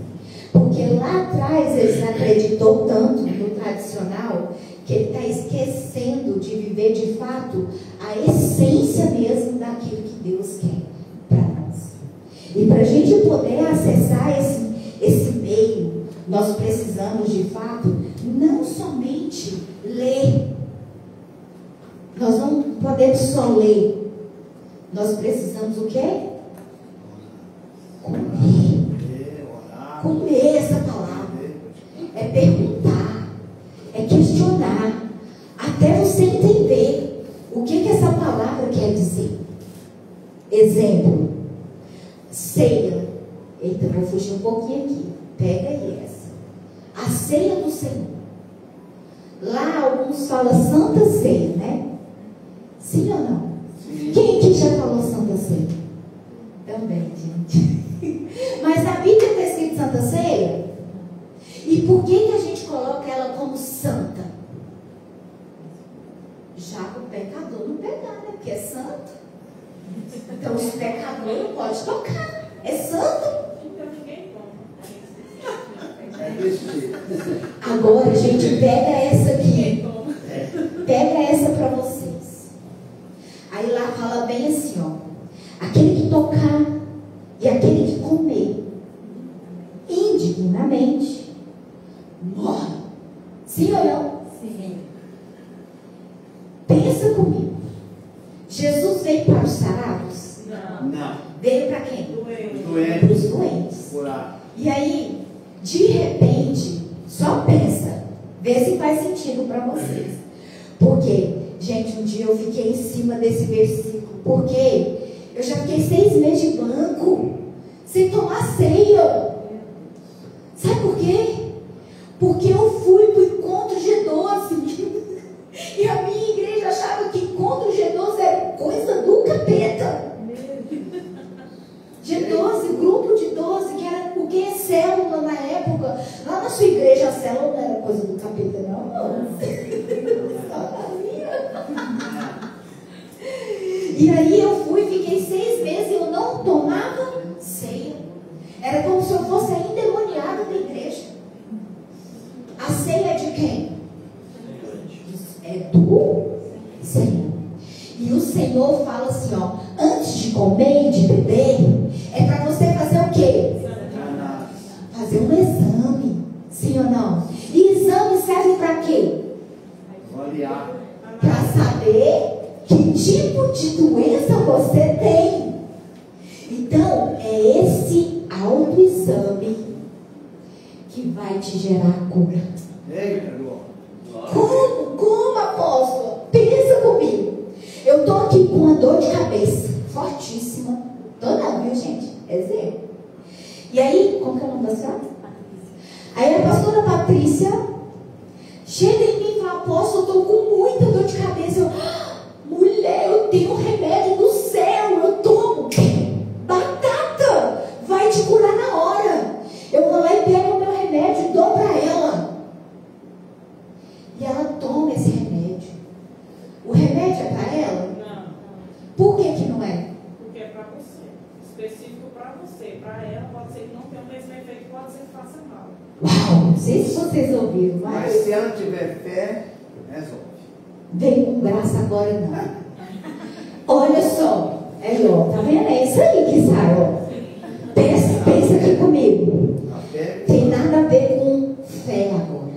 Porque lá atrás eles acreditou tanto no tradicional que ele está esquecendo de viver de fato a essência mesmo daquilo que Deus quer para nós. E para a gente poder acessar esse meio, nós precisamos de fato não somente ler. Nós não podemos só ler. Nós precisamos o quê? Comer. Comer essa palavra. É perguntar. É questionar. Até você entender o que essa palavra quer dizer. Exemplo. Ceia. Eita, vou fugir um pouquinho aqui. Pega aí essa. A ceia do Senhor. Lá alguns falam Santa Ceia, né? Sim ou não? Sim. Quem aqui já falou Santa Ceia? Também, gente. Mas na Bíblia está escrito Santa Ceia? E por que a gente coloca ela como santa? Já para o pecador não pegar, né? Porque é santo. Então os pecadores não podem tocar. É santo. Então ninguém toma. Agora, gente, pega essa aqui. Pega essa para vocês. Aí lá fala bem assim, ó. Aquele que tocar e aquele que comer indignamente morre. Sim ou não? Sim. Pensa comigo. Jesus veio para os sarados? Não. Veio para quem? Doente. Para os doentes. E aí, de repente, só pensa, vê se faz sentido para vocês. Porque, gente, um dia eu fiquei em cima desse versículo, porque eu já fiquei 6 meses de banco, sem tomar ceia. Sabe por quê? Porque eu fui para o encontro G12. E a minha igreja achava que encontro G12 era coisa do capeta. G12, grupo de 12, que era o que é célula na época. Lá na sua igreja a célula não era coisa do capeta, não. Só na minha. E aí eu fui, fiquei 6 meses e eu não tomava ceia. Era como se eu fosse a endemoniada da igreja. A ceia é de quem? É do Senhor. E o Senhor fala assim, ó, antes de comer e de beber, é para você fazer o quê? Fazer um exame. Sim ou não? E exame serve para quê? Para saber que tipo de doença você tem. Então, é esse autoexame que vai te gerar cura. Como, apóstolo? Pensa comigo. Eu estou aqui com uma dor de cabeça fortíssima. Tô não. Exemplo. E aí, como que é o nome da senhora? Aí a pastora Patrícia chega em mim e fala: apóstolo, eu estou com muita dor de cabeça. Eu, mulher, eu tenho um remédio do céu, eu tomo. Batata, vai te curar na hora. Eu vou lá e pego o meu remédio e dou para ela. E ela toma esse remédio. O remédio é para ela? Não. Por que não é? Porque é para você. Específico para você. Para ela, pode ser que não tenha o mesmo efeito, pode ser que faça mal. Uau, não sei se vocês ouviram, Mas se ela tiver fé, resolve. Vem com graça agora não. Olha só. Aí, ó, tá vendo? É isso aí que sai, ó. Pensa aqui comigo. Tem nada a ver com fé agora.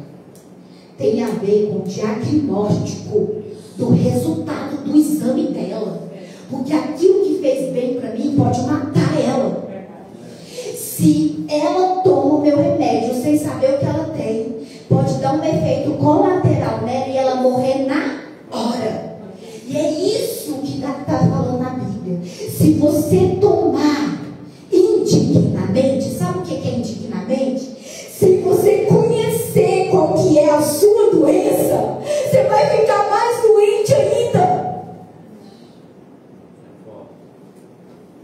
Tem a ver com o diagnóstico do resultado do exame dela. Porque aquilo que fez bem para mim pode matar ela. Se ela toma o meu remédio sem saber o que ela tem, pode dar um efeito colateral nela e ela morrer na hora. E é isso que está falando na Bíblia. Se você tomar indignamente, sabe o que é indignamente? Se você conhecer qual que é a sua doença, você vai ficar mais doente ainda.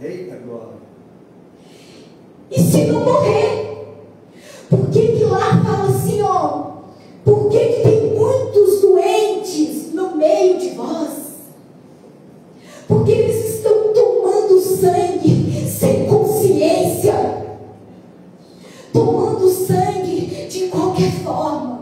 Eita glória. E se não morrer? Por que lá fala assim, ó? Por que tem muitos doentes no meio de vós? Porque eles estão tomando sangue sem consciência. Tomando sangue de qualquer forma.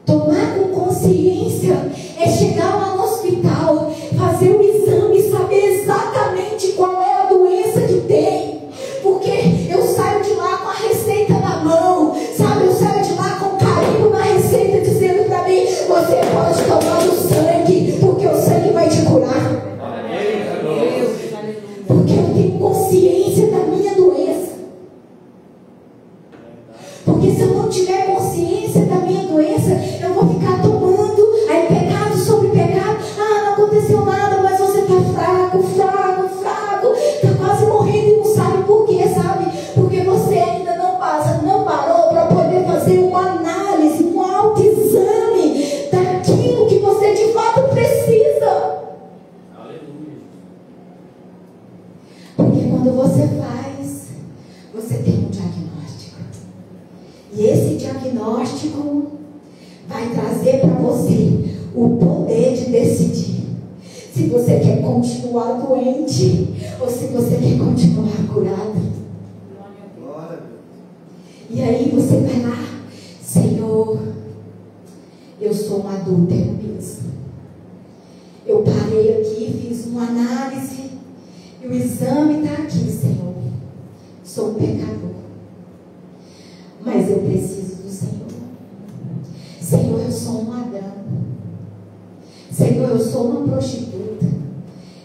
Tomar com consciência é chegar lá no hospital, fazer o exame e saber exatamente qual é a doença que tem. Porque eu saio de lá com a receita na mão, sabe? Eu saio de lá com carimbo na receita dizendo para mim: você pode tomar o sangue, porque o sangue vai te curar. Porque eu tenho consciência da minha doença. Porque se eu não tiver consciência da minha doença, eu vou ficar tomando, aí pecado sobre pecado. Ah, não aconteceu nada, mas você está fraco, está quase morrendo e não sabe por quê, sabe? Porque você ainda não parou para poder fazer uma análise, um autoexame daquilo que você de fato precisa. Porque quando você faz, você tem um diagnóstico. E esse diagnóstico vai trazer para você o poder de decidir se você quer continuar doente ou se você quer continuar curado. Glória a Deus. E aí você vai lá: Senhor, eu sou uma adúltera mesmo. Eu parei aqui, fiz uma análise e o exame está aqui, Senhor. Sou um pecador, mas eu preciso do Senhor. Senhor, eu sou um ladrão. Senhor, eu sou uma prostituta.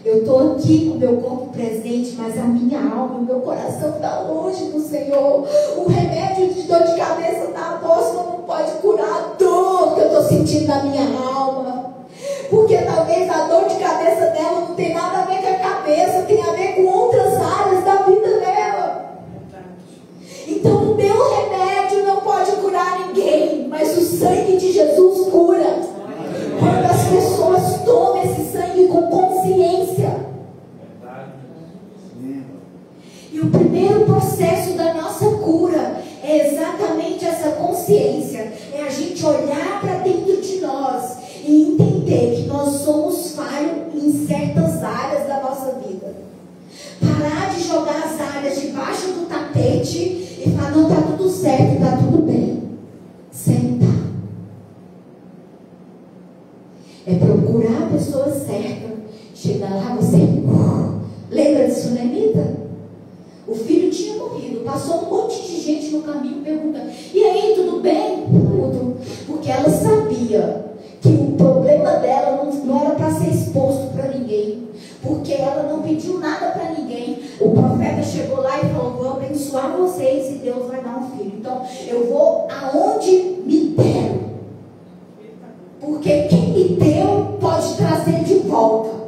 Eu estou aqui com o meu corpo presente, mas a minha alma, o meu coração está longe do Senhor. O remédio de dor de cabeça da apóstola não pode curar a dor que eu estou sentindo na minha alma. Porque talvez a dor de cabeça dela não tem nada a ver com a cabeça, tem a ver com outras áreas da vida dela. Então o meu remédio não pode curar ninguém, mas o sangue de Jesus cura. Quando as pessoas tomam esse sangue com consciência. E o primeiro processo da nossa cura é exatamente essa consciência. É a gente olhar para dentro de nós e entender que nós somos falhos em certas áreas da nossa vida. Parar de jogar as áreas debaixo do tapete e falar: não, está tudo certo, está tudo bem. Sentar. É procurar a pessoa certa. Chega lá, você... Lembra de Sulemita? O filho tinha morrido. Passou um monte de gente no caminho perguntando: e aí, tudo bem? Tudo. Porque ela sabia que o problema dela não era para ser exposto para ninguém. Porque ela não pediu nada para ninguém. O profeta chegou lá e falou: vou abençoar vocês e Deus vai dar um filho. Então, eu vou aonde me deram. Porque quem me deu pode trazer de volta.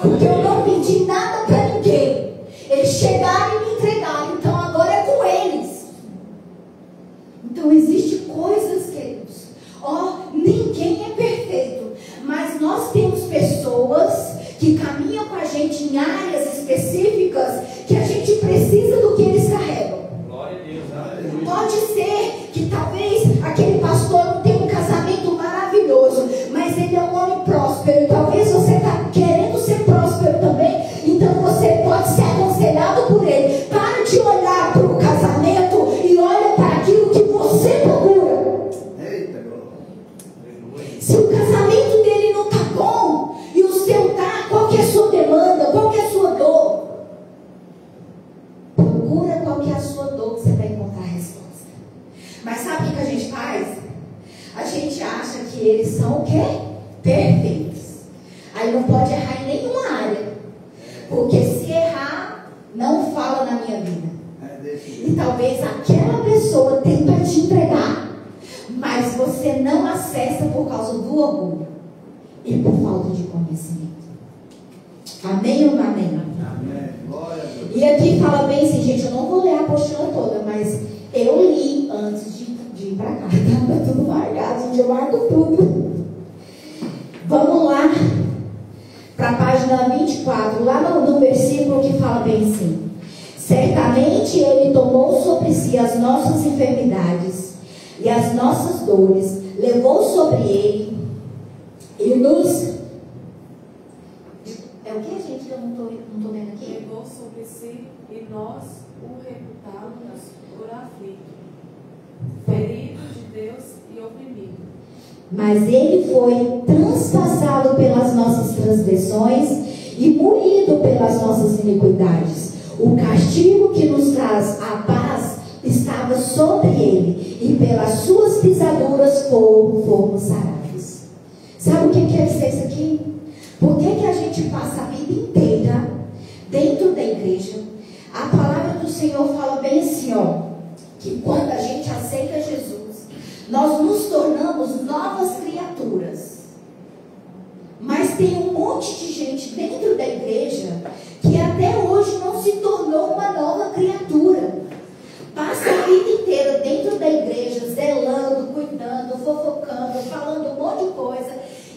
Porque eu não pedi nada para ninguém. Eles chegaram e me entregaram. Então agora é com eles. Então existem coisas, queridos. Ninguém é perfeito. Mas nós temos pessoas que caminham com a gente em áreas específicas que a gente precisa do que eles carregam. Glória a Deus. Aleluia. Pode ser que talvez aquele pastor não tenha um casamento maravilhoso, mas ele é um homem próspero. Talvez você está querendo ser próspero também, então você pode ser aconselhado por ele. Para de olhar para o casamento e olha para aquilo que você procura. Eita, glória. Se o casamento dele não está bom e o seu está, qual que é a sua demanda? Qual que é a sua dor? Procura qual que é a sua dor, que você vai encontrar a resposta. Mas sabe o que a gente faz? A gente acha que eles são o quê? Perfeitos. Aí não pode errar em nenhuma área. Porque se errar, não fala na minha vida. E talvez aquela pessoa tenha para te entregar, mas você não acessa por causa do orgulho e por falta de conhecimento. Amém ou não amém? Amém. Glória a Deus. E aqui fala bem assim, gente, eu não vou ler a apostila toda, mas eu li antes de ir para cá. Tá tudo marcado, gente, eu marco tudo. Vamos lá para a página 24, lá no versículo que fala bem assim: certamente Ele tomou sobre si as nossas enfermidades e as nossas dores, levou sobre Ele e nos... É o que, gente, que eu não tô vendo aqui? Levou sobre si e nós o reputamos por aflito, ferido de Deus e oprimido. Mas Ele foi transpassado pelas nossas transgressões e moído pelas nossas iniquidades. O castigo que nos traz a paz estava sobre Ele, e pelas suas pisaduras fomos sarados. Sabe o que quer dizer isso aqui? Por que a gente passa a vida inteira dentro da igreja? A palavra do Senhor fala bem assim, que quando a gente aceita Jesus, nós nos tornamos novas criaturas. Mas tem um monte de gente dentro da igreja que até hoje não se tornou uma nova criatura. Passa a vida inteira dentro da igreja, zelando, cuidando, fofocando, falando um monte de coisa,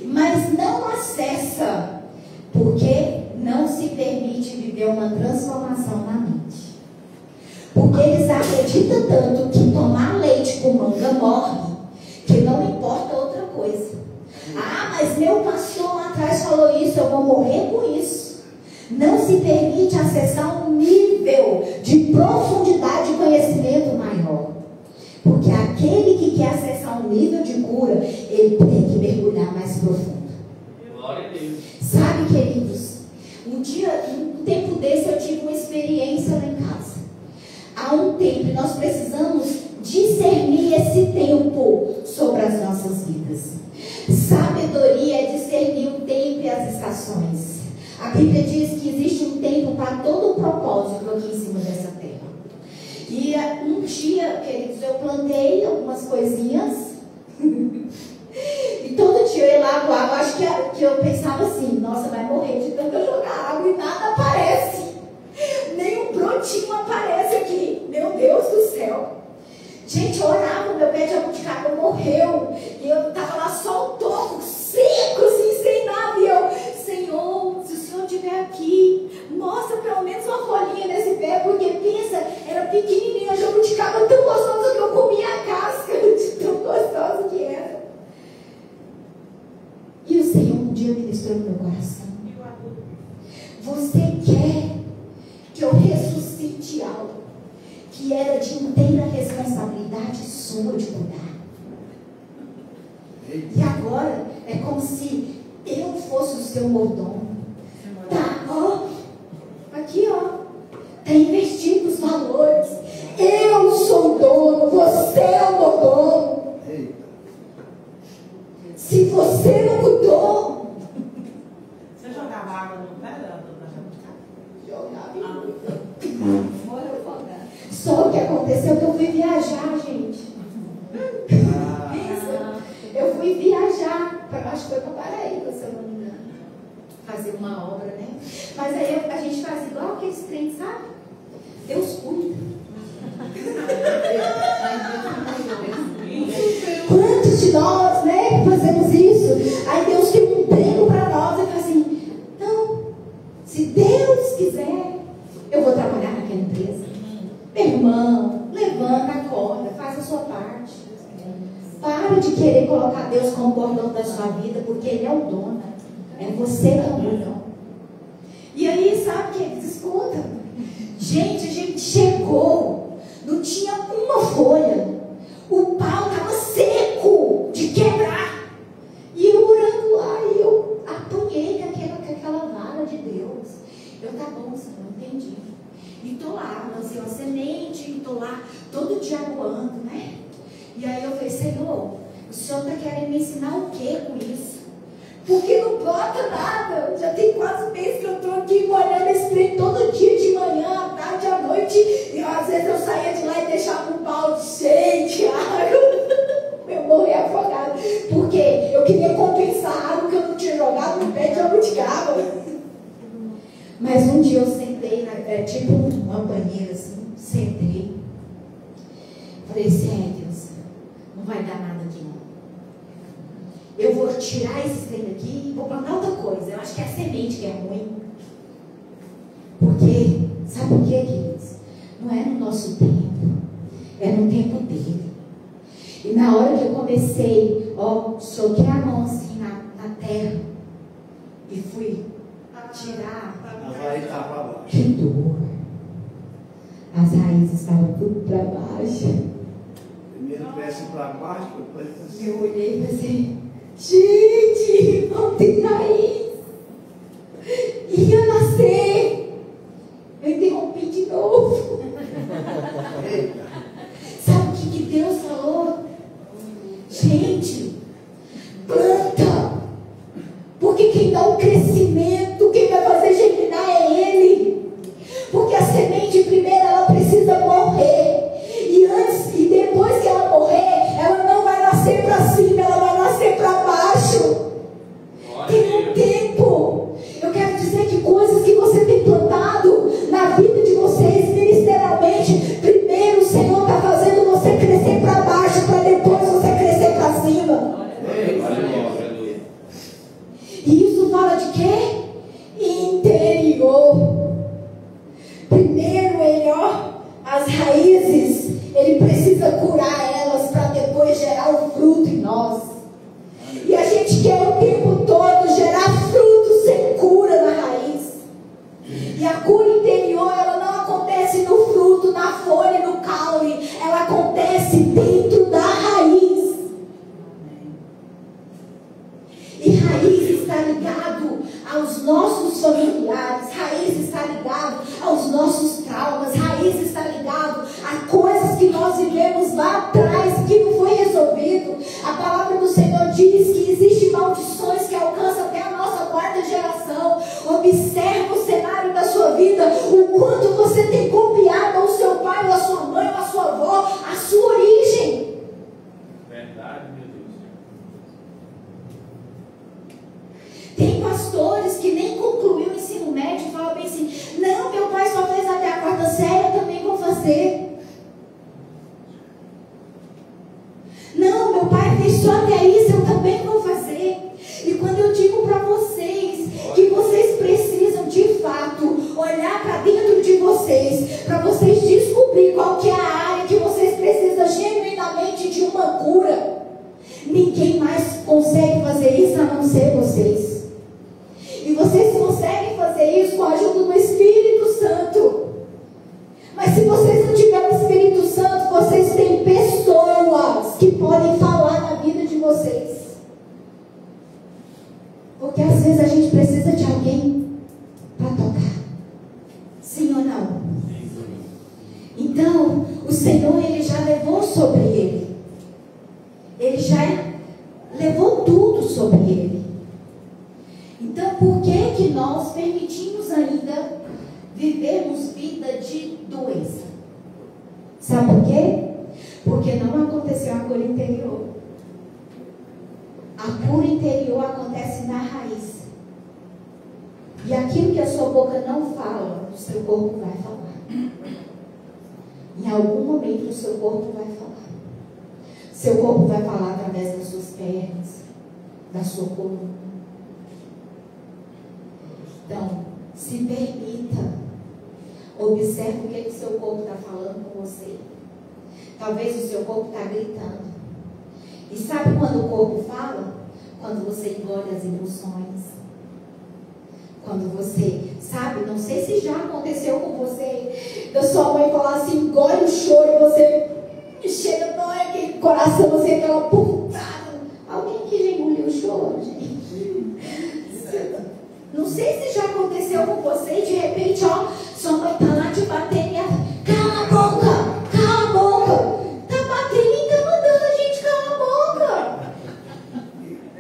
mas não acessa, porque não se permite viver uma transformação na mente. Porque eles acreditam tanto que tomar leite com manga morre, que não importa outra coisa. Mas meu pastor lá atrás falou isso, eu vou morrer com isso. Não se permite acessar um nível de profundidade de conhecimento maior. Porque aquele que quer acessar um nível de cura, ele tem que mergulhar mais profundo. Glória a Deus. Sabe, queridos, um tempo desse eu tive uma experiência lá em casa. Há um tempo nós precisamos discernir esse tempo sobre as nossas vidas. Sabedoria é discernir o tempo e as estações. A Bíblia diz que existe um tempo para todo o propósito aqui em cima dessa terra. E um dia, queridos, eu plantei algumas coisinhas e todo dia eu ia lá com água. Acho que eu pensava assim, nossa, vai morrer de tanto eu jogar água e nada aparece. Nem um brotinho aparece aqui. Meu Deus do céu. Gente, eu orava, meu pé de jabuticaba morreu. E eu estava lá só um toco, seco, assim, sem nada. E eu, Senhor, se o Senhor estiver aqui, mostra pelo menos uma folhinha nesse pé. Porque pensa, era pequenininha, a jabuticaba tão gostosa que eu comia a casca de tão gostosa que era. E o Senhor um dia ministrou no meu coração. Você quer que eu ressuscite algo que era de inteira responsabilidade sua de cuidar? E agora é como se eu fosse o seu mordomo. Tá, aqui, tá investindo os valores. Eu sou o dono, você é o mordomo. Se você não cuidou, Você jogava água no pé da jabuticaba? jogava. Só que aconteceu que eu fui viajar, gente. Eu fui viajar, acho que foi para Paraíba, se eu não me engano. fazer uma obra, né? Mas aí a gente faz igual aqueles crentes, sabe? Deus cuida. Quantos de nós, né, fazemos isso? Aí Deus tem um emprego para nós e fala assim, não, se Deus quiser, eu vou trabalhar naquela empresa. Meu irmão, levanta, acorda, faz a sua parte. Para de querer colocar Deus como dono da sua vida, porque Ele é o dono. É você que é o dono. E aí, sabe o que eles escutam? Gente, a gente chegou, não tinha uma folha. O pau estava seco de quebrar. E eu orando lá, e eu apanhei com aquela vara de Deus. Tá bom, Senhor, entendi. E tô lá, lancei uma semente, e tô lá todo dia aguando, né? E aí eu falei, Senhor, o Senhor está querendo me ensinar o que com isso? Porque não bota nada. Já tem quase um mês que eu estou aqui molhando esse trem todo dia, de manhã, à tarde, à noite. E às vezes eu saía de lá e deixava um balde cheio de água. Eu morri afogada. Porque eu queria compensar a água que eu não tinha jogado no pé de jabuticaba. Mas um dia eu sentei, tipo uma banheira assim, sentei. Falei assim, Deus, não vai dar nada aqui não. Eu vou tirar esse trem daqui e vou plantar outra coisa. Eu acho que é a semente que é ruim. Porque, sabe por quê, queridos? Não é no nosso tempo, é no tempo dele. E na hora que eu comecei, soquei a mão assim na terra e fui tirar. Que dor. As raízes estavam tudo para baixo. Primeiro cresce para baixo, depois assim. Eu olhei e pensei, gente, não tem raiz. Ia nascer. Eu interrompi de novo. Sabe o que Deus falou? Gente, planta. Porque quem dá o crescimento, quem vai fazer germinar é Ele. Porque a semente primeiro ela precisa morrer. E depois que ela morrer, ela não vai nascer para cima, ela vai nascer para baixo. Tem um tempo. Eu quero dizer que coisas que você tem plantado na vida de vocês, ministerialmente, primeiro o Senhor está fazendo você crescer para baixo, para depois você crescer para cima. E isso fala de quê? Interior. Primeiro ele, as raízes, ele precisa curar elas para depois gerar o fruto em nós. E a gente quer o tempo todo gerar fruto sem cura na raiz. E a cura interior, ela não acontece no fruto, na folha, no caule. Ela acontece dentro da raiz. E raiz está ligado aos nossos familiares, raiz está ligado aos nossos traumas, raiz está ligado a coisas que nós vivemos lá atrás que não foi resolvido. A palavra do Senhor diz que existem maldições que alcançam até a nossa quarta geração. Observa o cenário da sua vida, o quanto você tem copiado ao seu pai, ou a sua mãe, ou a sua avó, a sua origem. Verdade, meu Deus. Tem pastores que nem concluiu o ensino médio e falam bem assim, não, meu pai só fez até a quarta série, eu também vou fazer. Não, meu pai fez só até isso, eu também vou fazer. E quando eu digo para vocês que vocês precisam de fato olhar para dentro de vocês, para vocês descobrir qual que é a área que vocês precisam genuinamente de uma cura, ninguém mais consegue fazer isso a não ser vocês. E vocês conseguem fazer isso com a ajuda do Espírito Santo. Mas se vocês não tiverem o Espírito Santo, vocês têm pessoas que podem falar na vida de vocês. Porque às vezes a gente precisa de alguém para tocar. Sim ou não? Então, o Senhor, Ele já levou sobre Ele. Ele já levou tudo sobre Ele. Então, por que nós permitimos ainda vivermos vida de doença? Sabe por quê? Porque não aconteceu a cura interior. A cura interior acontece na raiz. E aquilo que a sua boca não fala, o seu corpo vai falar. Em algum momento o seu corpo vai falar. Seu corpo vai falar através das suas pernas, da sua coluna. Então, se permita. Observe o que o seu corpo está falando com você. Talvez o seu corpo está gritando. E sabe quando o corpo fala? Quando você engole as emoções. Quando você, sabe, não sei se já aconteceu com você, da sua mãe falar assim, engole o choro e você chega, dói aquele coração, você aquela pontada. Alguém que já engoliu o choro, gente? Não sei se já aconteceu com você e de repente, ó, sua mãe tá lá te batendo e ela, cala a boca, cala a boca. Tá batendo e tá mandando a gente calar a boca.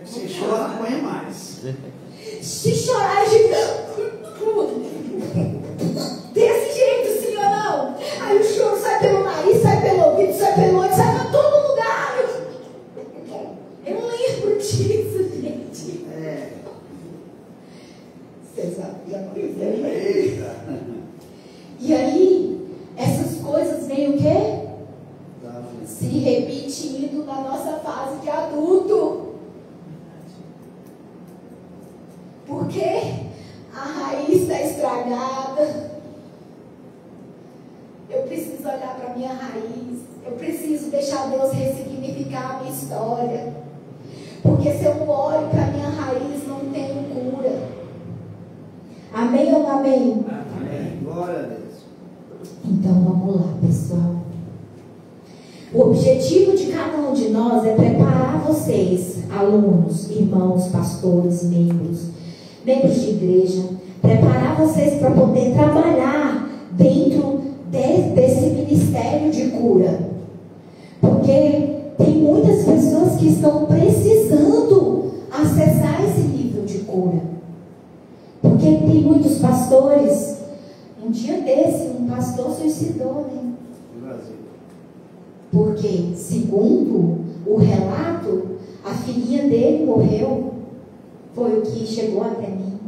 Se chora, apanha mais. Se chorar, a gente... Desse jeito, sim ou não? Aí o choro sai pelo nariz, sai pelo ouvido, sai pelo olho, sai pra todo lugar. Eu lembro disso, gente. Vocês sabiam? Eita. E aí, essas coisas vêm o quê? Se repetindo na nossa fase de adulto. Porque a raiz está estragada. Eu preciso olhar para a minha raiz. Eu preciso deixar Deus ressignificar a minha história. Porque se eu não olho para a minha raiz, não tenho cura. Amém ou não amém? Amém. Glória a Deus. Então vamos lá, pessoal. O objetivo de cada um de nós é preparar vocês, alunos, irmãos, pastores, membros de igreja, preparar vocês para poder trabalhar dentro desse ministério de cura. Porque tem muitas pessoas que estão precisando acessar esse nível de cura. Porque tem muitos pastores. Um dia desse, um pastor suicidou, né? Porque, segundo o relato, a filhinha dele morreu. Foi o que chegou até mim.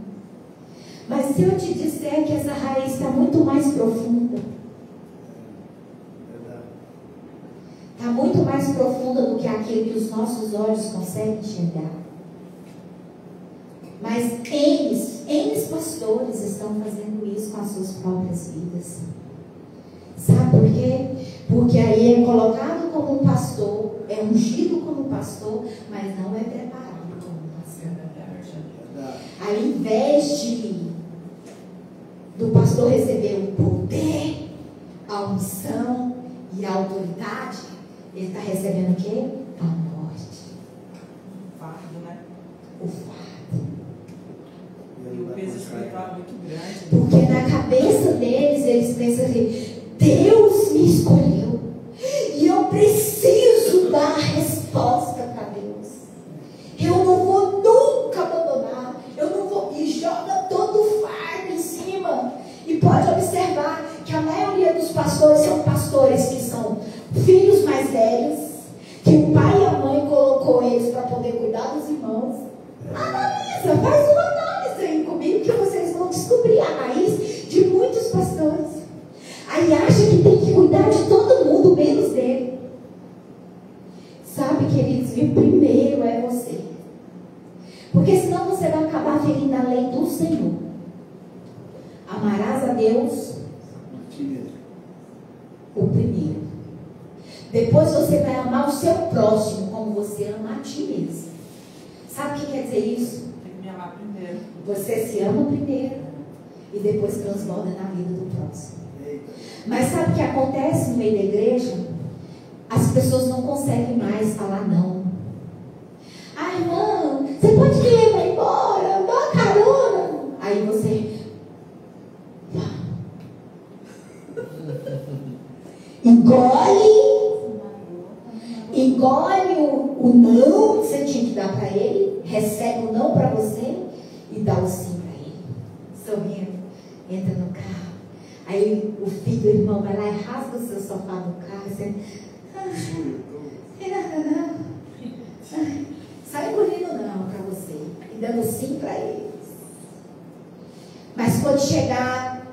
Mas se eu te disser que essa raiz está muito mais profunda, está muito mais profunda do que aquilo que os nossos olhos conseguem enxergar. Mas N pastores estão fazendo isso com as suas próprias vidas. Sabe por quê? Porque aí é colocado como um pastor, é ungido como pastor, mas não é preparado como pastor. Ao invés do pastor receber o poder, a unção e a autoridade, ele está recebendo o quê? A morte. O fardo, né? O fardo. E o peso espiritual é muito grande. Porque na cabeça deles, eles pensam assim, Deus me escolheu e eu preciso dar resposta para Deus. Eu não vou nunca abandonar. Eu não vou. E joga todo o fardo em cima. E pode observar que a maioria dos pastores são pastores que são filhos mais velhos, que o pai e a mãe colocou eles para poder cuidar dos irmãos. Analisa, faz uma análise aí comigo que vocês vão descobrir a raiz de muitos pastores. Aí acha que tem que cuidar de todo mundo, menos dele. Sabe, queridos, o primeiro é você. Porque senão você vai acabar ferindo a lei do Senhor. Amarás a Deus, o primeiro. Depois você vai amar o seu próximo como você ama a ti mesmo. Sabe o que quer dizer isso? Tem que me amar primeiro. Você se ama primeiro e depois transborda na vida do próximo. Mas sabe o que acontece no meio da igreja? As pessoas não conseguem mais falar não. Ah, irmã, você pode me levar embora? Dá uma carona. Aí você engole o não que você tinha que dar para ele, recebe o não para você e dá o sim para ele. Sorrindo, entra no carro. Aí o filho do irmão vai lá e rasga o seu sofá no carro. E você, sai engolindo não para você e dando sim para eles. Mas quando chegar,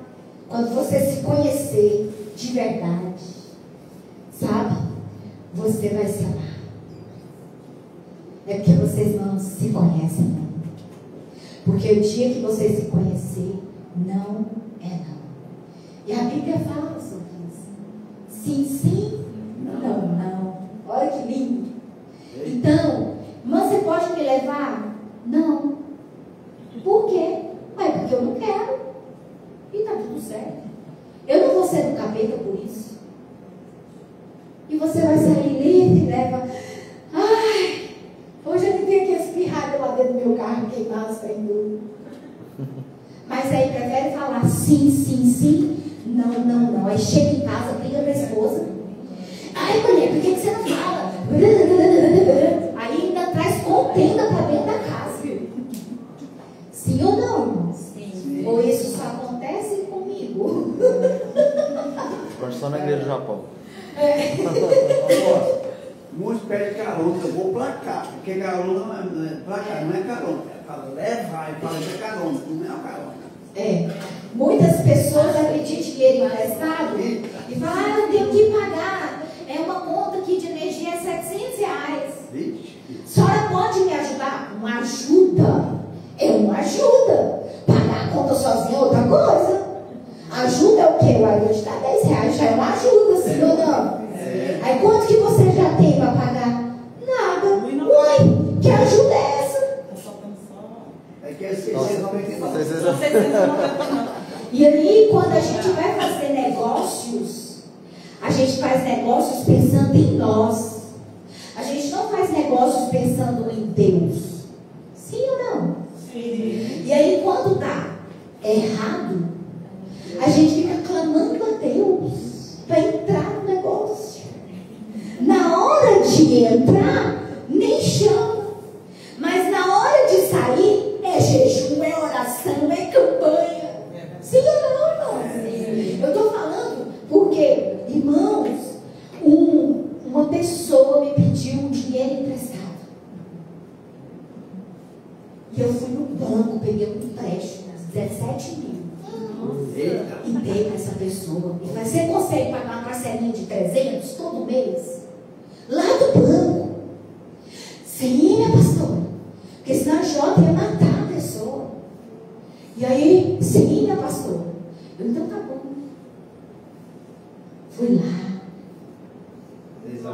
quando você se conhecer de verdade, sabe? Você vai se amar. É porque vocês não se conhecem, não. Porque o dia que vocês se conhecer, não é não. E a Bíblia fala sobre isso. Sim, sim, não, não. Olha que lindo. Então, mas você pode me levar? Não. Por quê? Porque eu não quero. E tá tudo certo. Eu não vou ser do capeta por isso. E você vai sair livre e leva. Ai, hoje eu tenho que espirrar lá dentro do meu carro, queimar os trem tudo. Mas aí prefere falar sim, sim, sim. Não, não, não. Aí chega em casa, briga com a esposa. Ai, mulher, por que você não fala? Aí ainda traz contenda para dentro da casa. Sim ou não, irmãos? Sim. Ou isso só acontece comigo? Pode só na igreja do Japão. Muitos pedem carona, eu vou placar, porque carona não é placar, não é carona. Fala, leva e fala que é carona, não é uma carona. Muitas pessoas acreditam dinheiro emprestado e falam, eu tenho que pagar. É uma conta aqui de energia é R$700. A senhora pode me ajudar? Uma ajuda. É uma ajuda. Pagar a conta sozinha é outra coisa. Ajuda é o quê? Eu vou te dar R$10, já é uma ajuda, sim ou não? Aí quanto que você já tem para pagar? Nada. Uai, que ajuda é essa? É que é 699. E aí, quando a gente vai fazer negócios, a gente faz negócios pensando em nós. A gente não faz negócios pensando em Deus. Sim ou não? Sim. E aí, quando dá errado, a gente fica clamando a Deus para entrar no negócio. Na hora de entrar, nem chama. Mas na hora de sair, é jejum, é oração, é campanha. Sim ou não, irmãos? Eu estou falando porque, irmãos, uma pessoa me pediu um dinheiro emprestado. E eu fui no banco, peguei um empréstimo, 17 mil. E dei para essa pessoa. E falei, você consegue pagar uma parcelinha de 300 todo mês? Lá do banco. Sim, minha pastora. Porque senão a Jota ia matar a pessoa. E aí, sim, minha pastora. Eu, então tá bom. Fui lá. Fiz a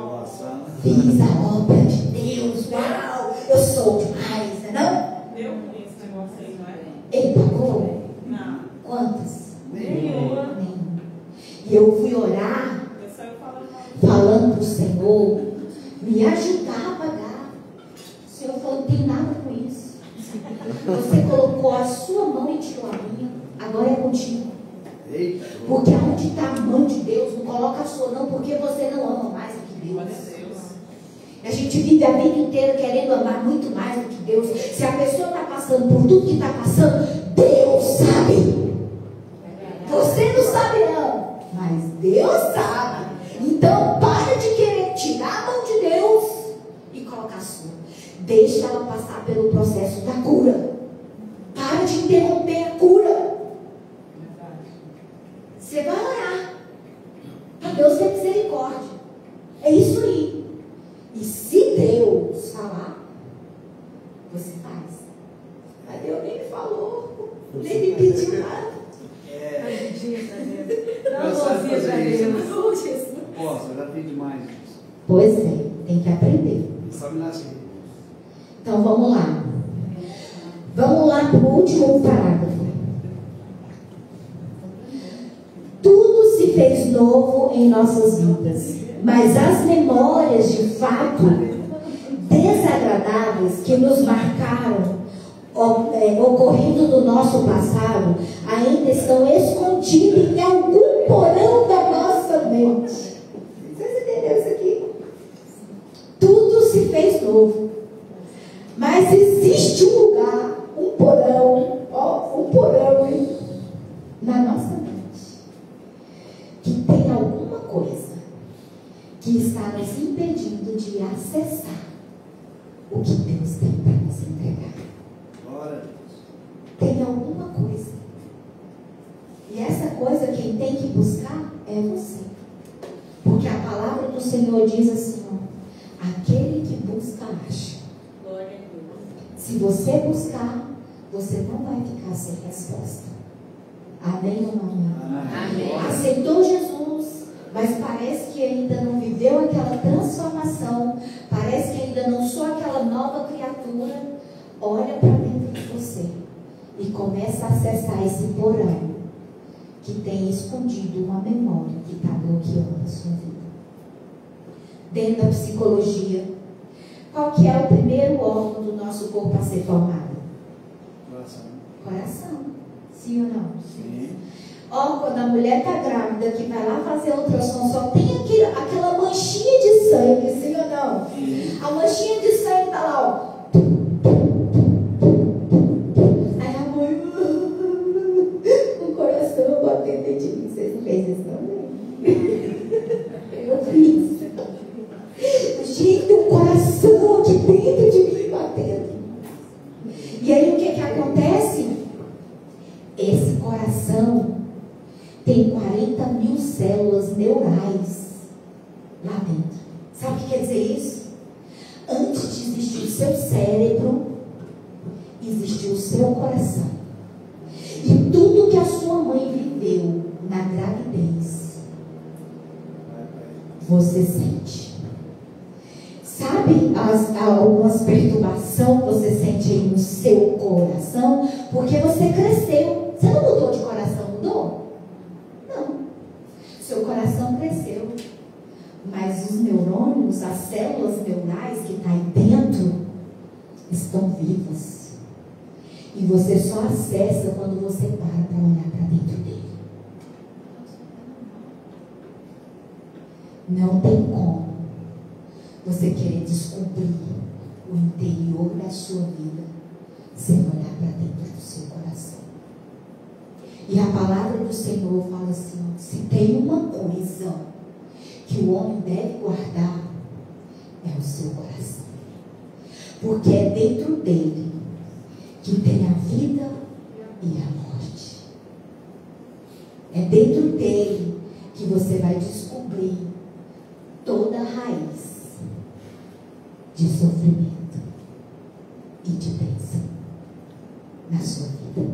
obra de Deus. Uau, eu sou demais, né? Não? Deu esse negócio aí, não é? Ele pagou? Não. Quantas? Nenhuma. E eu fui orar, falando para o Senhor, me ajudar a pagar. O Senhor falou, não tem nada com isso. Você colocou a sua mão e tirou a minha, agora é contigo. Porque aonde está a mão de Deus, não coloca a sua não, porque você não ama mais do que Deus. A gente vive a vida inteira querendo amar muito mais do que Deus. Se a pessoa está passando por tudo que está passando, Deus sabe. Você não sabe não, mas Deus sabe. Então para de querer tirar a mão de Deus e colocar a sua. Deixa ela passar pelo processo da cura. Para de interromper a cura. Você vai orar para Deus ter misericórdia. É isso aí. E se Deus falar, você faz. Mas Deus nem me falou, nem me pediu nada. Não sabia fazer isso. Posso, eu já fiz demais isso. Pois é, tem que aprender. Sabe nascer. Então vamos lá. Vamos lá para o último parágrafo. Tudo se fez novo em nossas vidas, mas as memórias de fato desagradáveis que nos marcaram, ocorrido do nosso passado, ainda estão escondidas em algum porão da nossa mente. Vocês entenderam isso aqui? Tudo se fez novo, mas existe um lugar, um porão na nossa mente, que tem alguma coisa que está nos impedindo de acessar o que Deus tem para nos entregar. Tem alguma coisa. E essa coisa quem tem que buscar é você. Porque a palavra do Senhor diz assim, ó, aquele que busca, acha. Glória a Deus. Se você buscar, você não vai ficar sem resposta. Amém ou não? Amém. Aceitou Jesus, mas parece que ainda não viveu aquela transformação, parece que ainda não sou aquela nova criatura. Olha para dentro de você e começa a acessar esse porão que tem escondido uma memória que está bloqueando a sua vida. Dentro da psicologia, qual que é o primeiro órgão do nosso corpo a ser formado? Coração. Sim ou não? Sim. Ó, quando a mulher está grávida, que vai lá fazer ultrassom, só tem aquela manchinha de sangue, sim ou não? Sim. A manchinha de sangue está lá, ó. Aí a mãe, o coração batendo dentro de mim. Vocês não fez isso também? Eu fiz. Gente, o coração aqui dentro de mim batendo. E aí o que acontece? Esse coração tem 40 mil células neurais lá dentro. Sabe o que quer dizer isso? Antes de existir o seu cérebro, existiu o seu coração. E tudo que a sua mãe viveu na gravidez, você sente. Sabe algumas perturbações que você sente aí no seu coração? Porque você cresceu. Você não mudou de coração, mudou? Não. Seu coração cresceu. Mas os neurônios, as células neurais que estão aí dentro, estão vivas. E você só acessa quando você para olhar para dentro dele. Não tem como você querer descobrir o interior da sua vida sem olhar para dentro do seu coração. E a palavra do Senhor fala assim, se tem uma coisa que o homem deve guardar, é o seu coração. Porque é dentro dele que tem a vida e a morte. É dentro dele que você vai descobrir toda a raiz de sofrimento e de bênção na sua vida.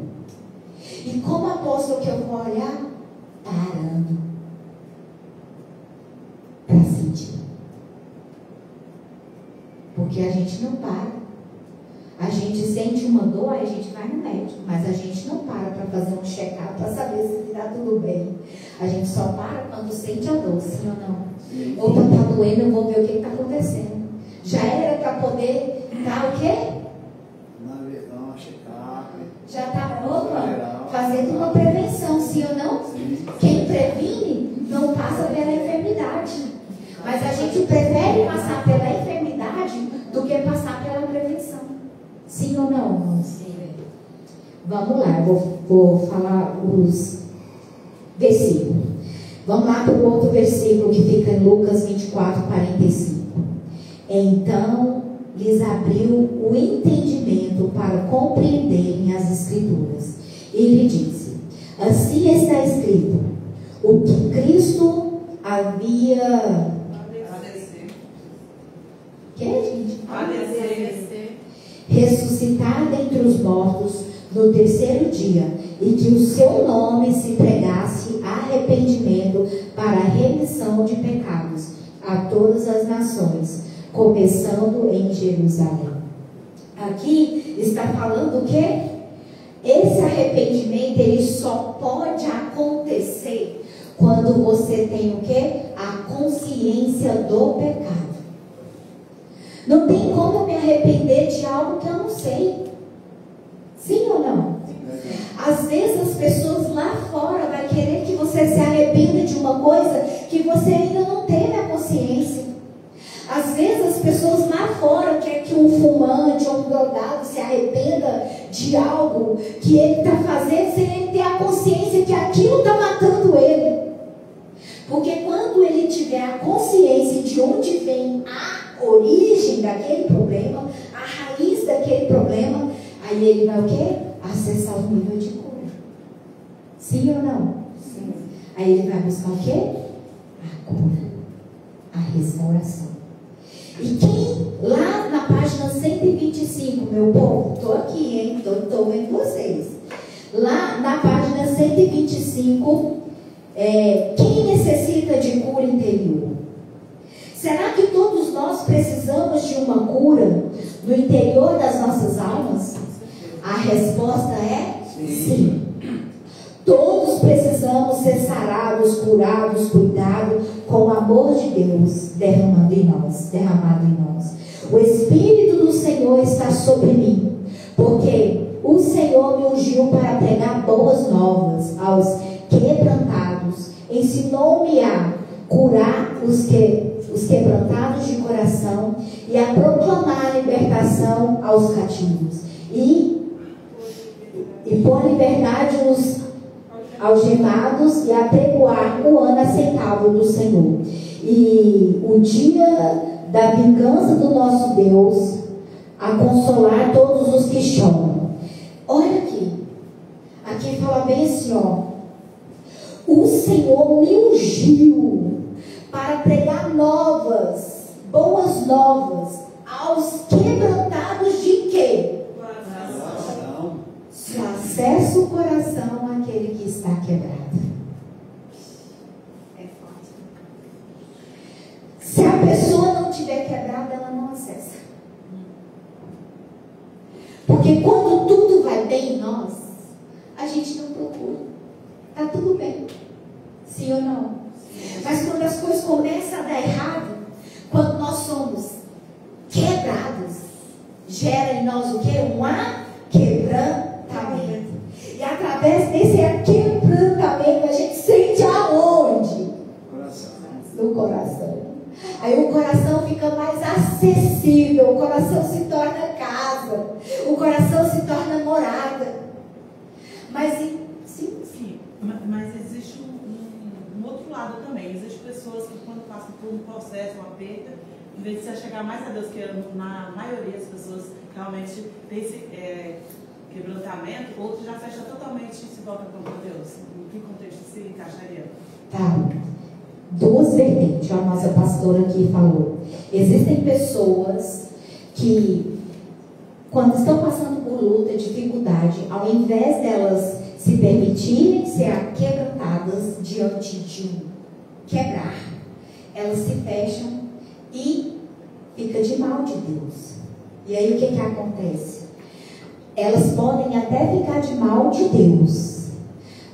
E como apóstolo que eu vou olhar? Parando para sentir. Porque a gente não para. A gente sente uma dor, aí a gente vai no médico, mas a gente não para fazer um check-up para saber se está tudo bem. A gente só para quando sente a dor, sim ou não? Sim. Opa, está doendo, eu vou ver o que está acontecendo. Já era para poder estar o quê? Não, check-up. Já está, fazendo uma prevenção, sim ou não? Sim. Quem previne não passa pela enfermidade. Mas a gente prefere passar pela enfermidade do que passar pela prevenção. Sim ou não? Sim. Vamos lá, vou falar os versículos. Vamos lá para o outro versículo que fica em Lucas 24, 45. Então lhes abriu o entendimento para compreenderem as Escrituras. E lhe disse: assim está escrito, o que Cristo havia... Que, gente? Ressuscitar dentre os mortos no terceiro dia, e que o seu nome se pregasse arrependimento para a remissão de pecados a todas as nações, começando em Jerusalém. Aqui está falando o quê? Esse arrependimento, ele só pode acontecer quando você tem o quê? A consciência do pecado. Não tem como me arrepender de algo que eu não sei. Sim ou não? Às vezes as pessoas lá fora vão querer que você se arrependa de uma coisa que você ainda não teve a consciência. Às vezes as pessoas lá fora querem que um fumante ou um drogado se arrependa de algo que ele está fazendo sem ele ter a consciência que aquilo está matando ele. Porque quando ele tiver a consciência de onde vem a origem daquele problema, a raiz daquele problema, aí ele vai o quê? Acessar o nível de cura. Sim ou não? Sim. Aí ele vai buscar o quê? A cura, a restauração. E quem, lá na página 125, meu povo, estou aqui, hein? Estou vendo vocês. Lá na página 125, quem necessita de cura interior? Será que todos nós precisamos de uma cura no interior das nossas almas? A resposta é sim. Todos precisamos ser sarados, curados, cuidados com o amor de Deus derramado em nós. O Espírito do Senhor está sobre mim, porque o Senhor me ungiu para pregar boas novas aos quebrantados, ensinou-me a curar os quebrantados de coração e a proclamar a libertação aos cativos e pôr liberdade os algemados e apregoar o ano aceitável do Senhor. E o dia da vingança do nosso Deus, a consolar todos os que choram. Olha aqui. Aqui fala bem assim, ó. O Senhor me ungiu para pregar boas novas aos quebrantados de quê? Se acessa o coração àquele que está quebrado. É forte. Se a pessoa não estiver quebrada, ela não acessa. Porque quando tudo vai bem em nós, a gente não procura. Está tudo bem. Sim ou não? Mas quando as coisas começam a dar errado, quando nós somos quebrados, gera em nós o quê? Um quebrantamento. E através desse quebrantamento a gente sente aonde? No coração. Aí o coração fica mais acessível, o coração se torna casa, o coração se torna morada. Mas sim. Mas existe um outro lado também. Existem pessoas que quando passam por um processo, uma perda, em vez de se chegar mais a Deus, que na maioria das pessoas realmente tem esse quebrantamento, outros já fecham totalmente e se voltam contra Deus. Em que contexto se encaixaria? Tá. Duas vertentes, a nossa pastora aqui falou. Existem pessoas que, quando estão passando por luta, dificuldade, ao invés delas se permitirem ser quebrantadas diante de um quebrar, elas se fecham e ficam de mal de Deus. E aí o que acontece? Elas podem até ficar de mal de Deus,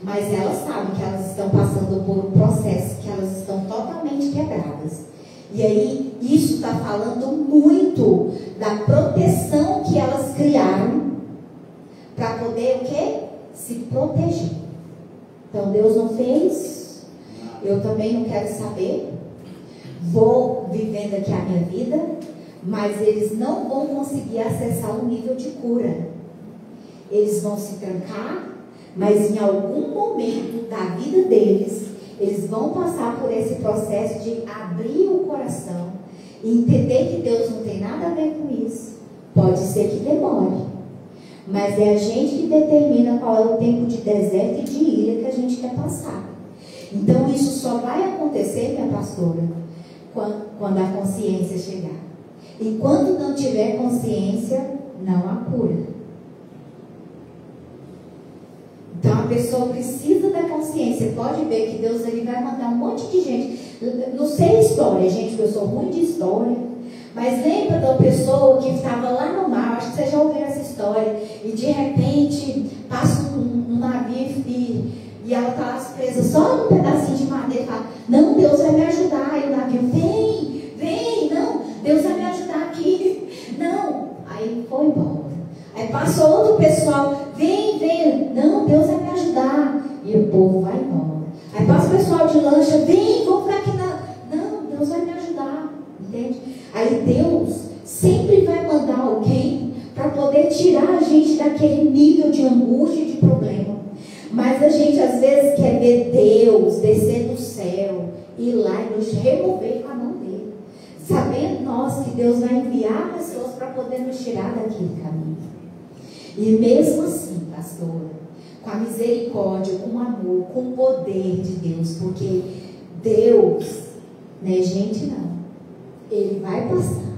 mas elas sabem que elas estão passando por um processo, que elas estão totalmente quebradas. E aí isso está falando muito da proteção que elas criaram para poder o quê? Se proteger. Então Deus não fez, eu também não quero saber, vou vivendo aqui a minha vida, mas eles não vão conseguir acessar um nível de cura. Eles vão se trancar, mas em algum momento da vida deles, eles vão passar por esse processo de abrir o coração e entender que Deus não tem nada a ver com isso. Pode ser que demore, mas é a gente que determina qual é o tempo de deserto e de ilha que a gente quer passar. Então isso só vai acontecer, minha pastora, quando a consciência chegar. Enquanto não tiver consciência, não há cura. Então a pessoa precisa da consciência. Pode ver que Deus ele vai mandar um monte de gente. Não sei a história, gente, porque eu sou ruim de história. Mas lembra da pessoa que estava lá no mar, acho que vocês já ouviram essa história, e de repente passa um navio e ela está lá presa só num pedacinho de madeira e fala, não, Deus vai me ajudar. E o navio, vem, não, Deus vai me ajudar aqui. Não, aí foi embora. Aí passou outro pessoal, vem, não, Deus vai me ajudar. E o povo vai embora. Aí passa o pessoal de lancha, vem, vamos ficar aqui não, Deus vai me ajudar. Entende? Aí Deus sempre vai mandar alguém para poder tirar a gente daquele nível de angústia e de problema. Mas a gente às vezes quer ver Deus descer do céu, ir lá e nos remover com a mão dele. Sabendo nós que Deus vai enviar pessoas para poder nos tirar daquele caminho. E mesmo assim, pastora, com a misericórdia, com o amor, com o poder de Deus, porque Deus, não é gente não, Ele vai passar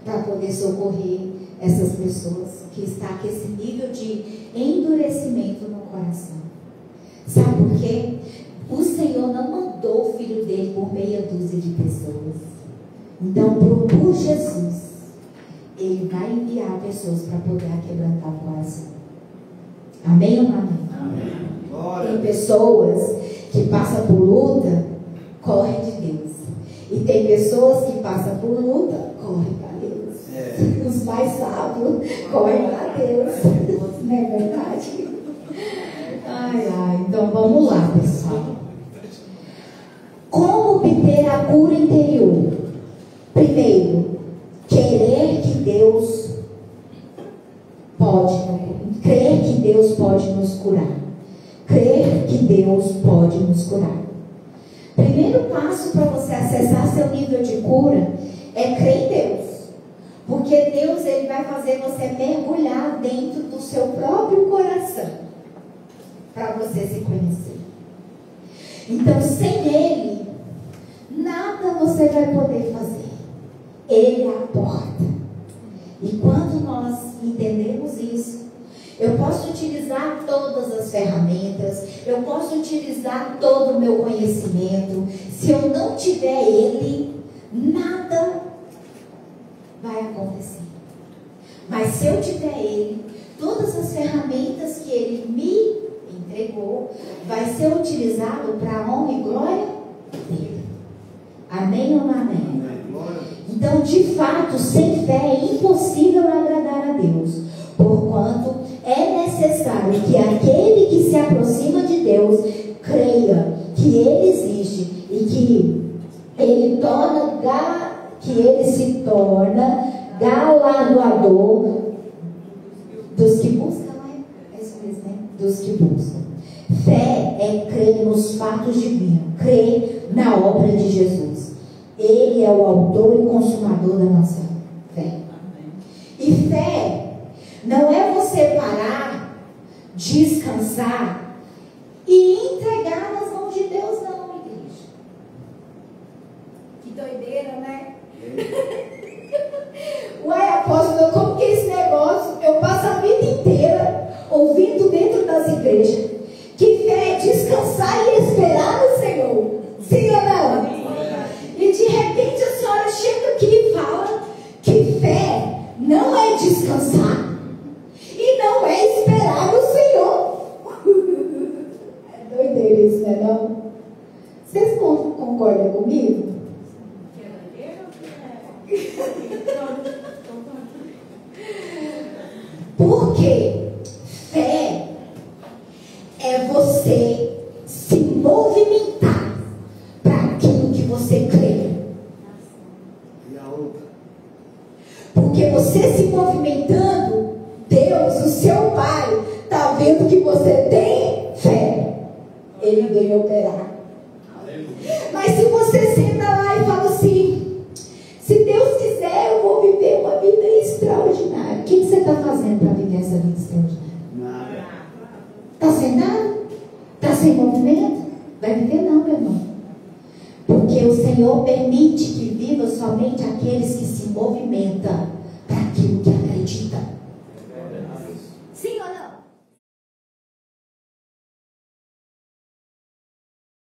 para poder socorrer essas pessoas que estão com esse nível de endurecimento no coração. Sabe por quê? O Senhor não mandou o Filho dele por meia dúzia de pessoas. Então, por Jesus, Ele vai enviar pessoas para poder quebrantar o coração. Amém ou não amém? Amém. Tem pessoas que passam por luta, correm de Deus. E tem pessoas que passam por luta, correm para Deus. Os mais sábios correm para Deus. Não é verdade? Ai, então vamos lá, pessoal. Como obter a cura interior? Primeiro, crer que Deus pode nos curar. Crer que Deus pode nos curar. Primeiro passo para você acessar seu nível de cura é crer em Deus. Porque Deus, Ele vai fazer você mergulhar dentro do seu próprio coração para você se conhecer. Então, sem Ele, nada você vai poder fazer. Ele é a porta. E quando nós entendemos isso, eu posso utilizar todas as ferramentas, eu posso utilizar todo o meu conhecimento. Se eu não tiver Ele, nada vai acontecer. Mas se eu tiver Ele, todas as ferramentas que Ele me entregou, vai ser utilizado para a honra e glória dele. Amém ou não amém? Então, de fato, sem fé é impossível agradar a Deus, porquanto é necessário que aquele que se aproxima de Deus creia que Ele existe e que Ele se torna galardoador dos que buscam, é isso mesmo, né? Dos que buscam. Fé é crer nos fatos divinos, crer na obra de Jesus. Ele é o autor e consumador da nossa fé. E fé não é você parar, descansar e entregar nas mãos de Deus, não, igreja. Que doideira, né? Ué, apóstolo, como que é esse negócio? Eu passo a vida inteira ouvindo dentro das igrejas que fé é descansar e esperar no Senhor. Sim ou não? E de repente a senhora chega aqui e fala que fé não é descansar e não é esperar no Senhor. É doideira isso, né não? Vocês concordam comigo? Porque fé é você se movimentar para aquilo que você crê. E a outra? Porque você se movimentando, Deus, o seu Pai, está vendo que você tem fé. Ele vem operar. Mas se você senta lá e fala assim, se Deus quiser, eu vou viver uma vida extraordinária. O que você está fazendo para viver essa vida extraordinária? Nada. Está sentado? Está sem movimento? Vai viver não, meu irmão. Porque o Senhor permite que viva somente aqueles que se movimentam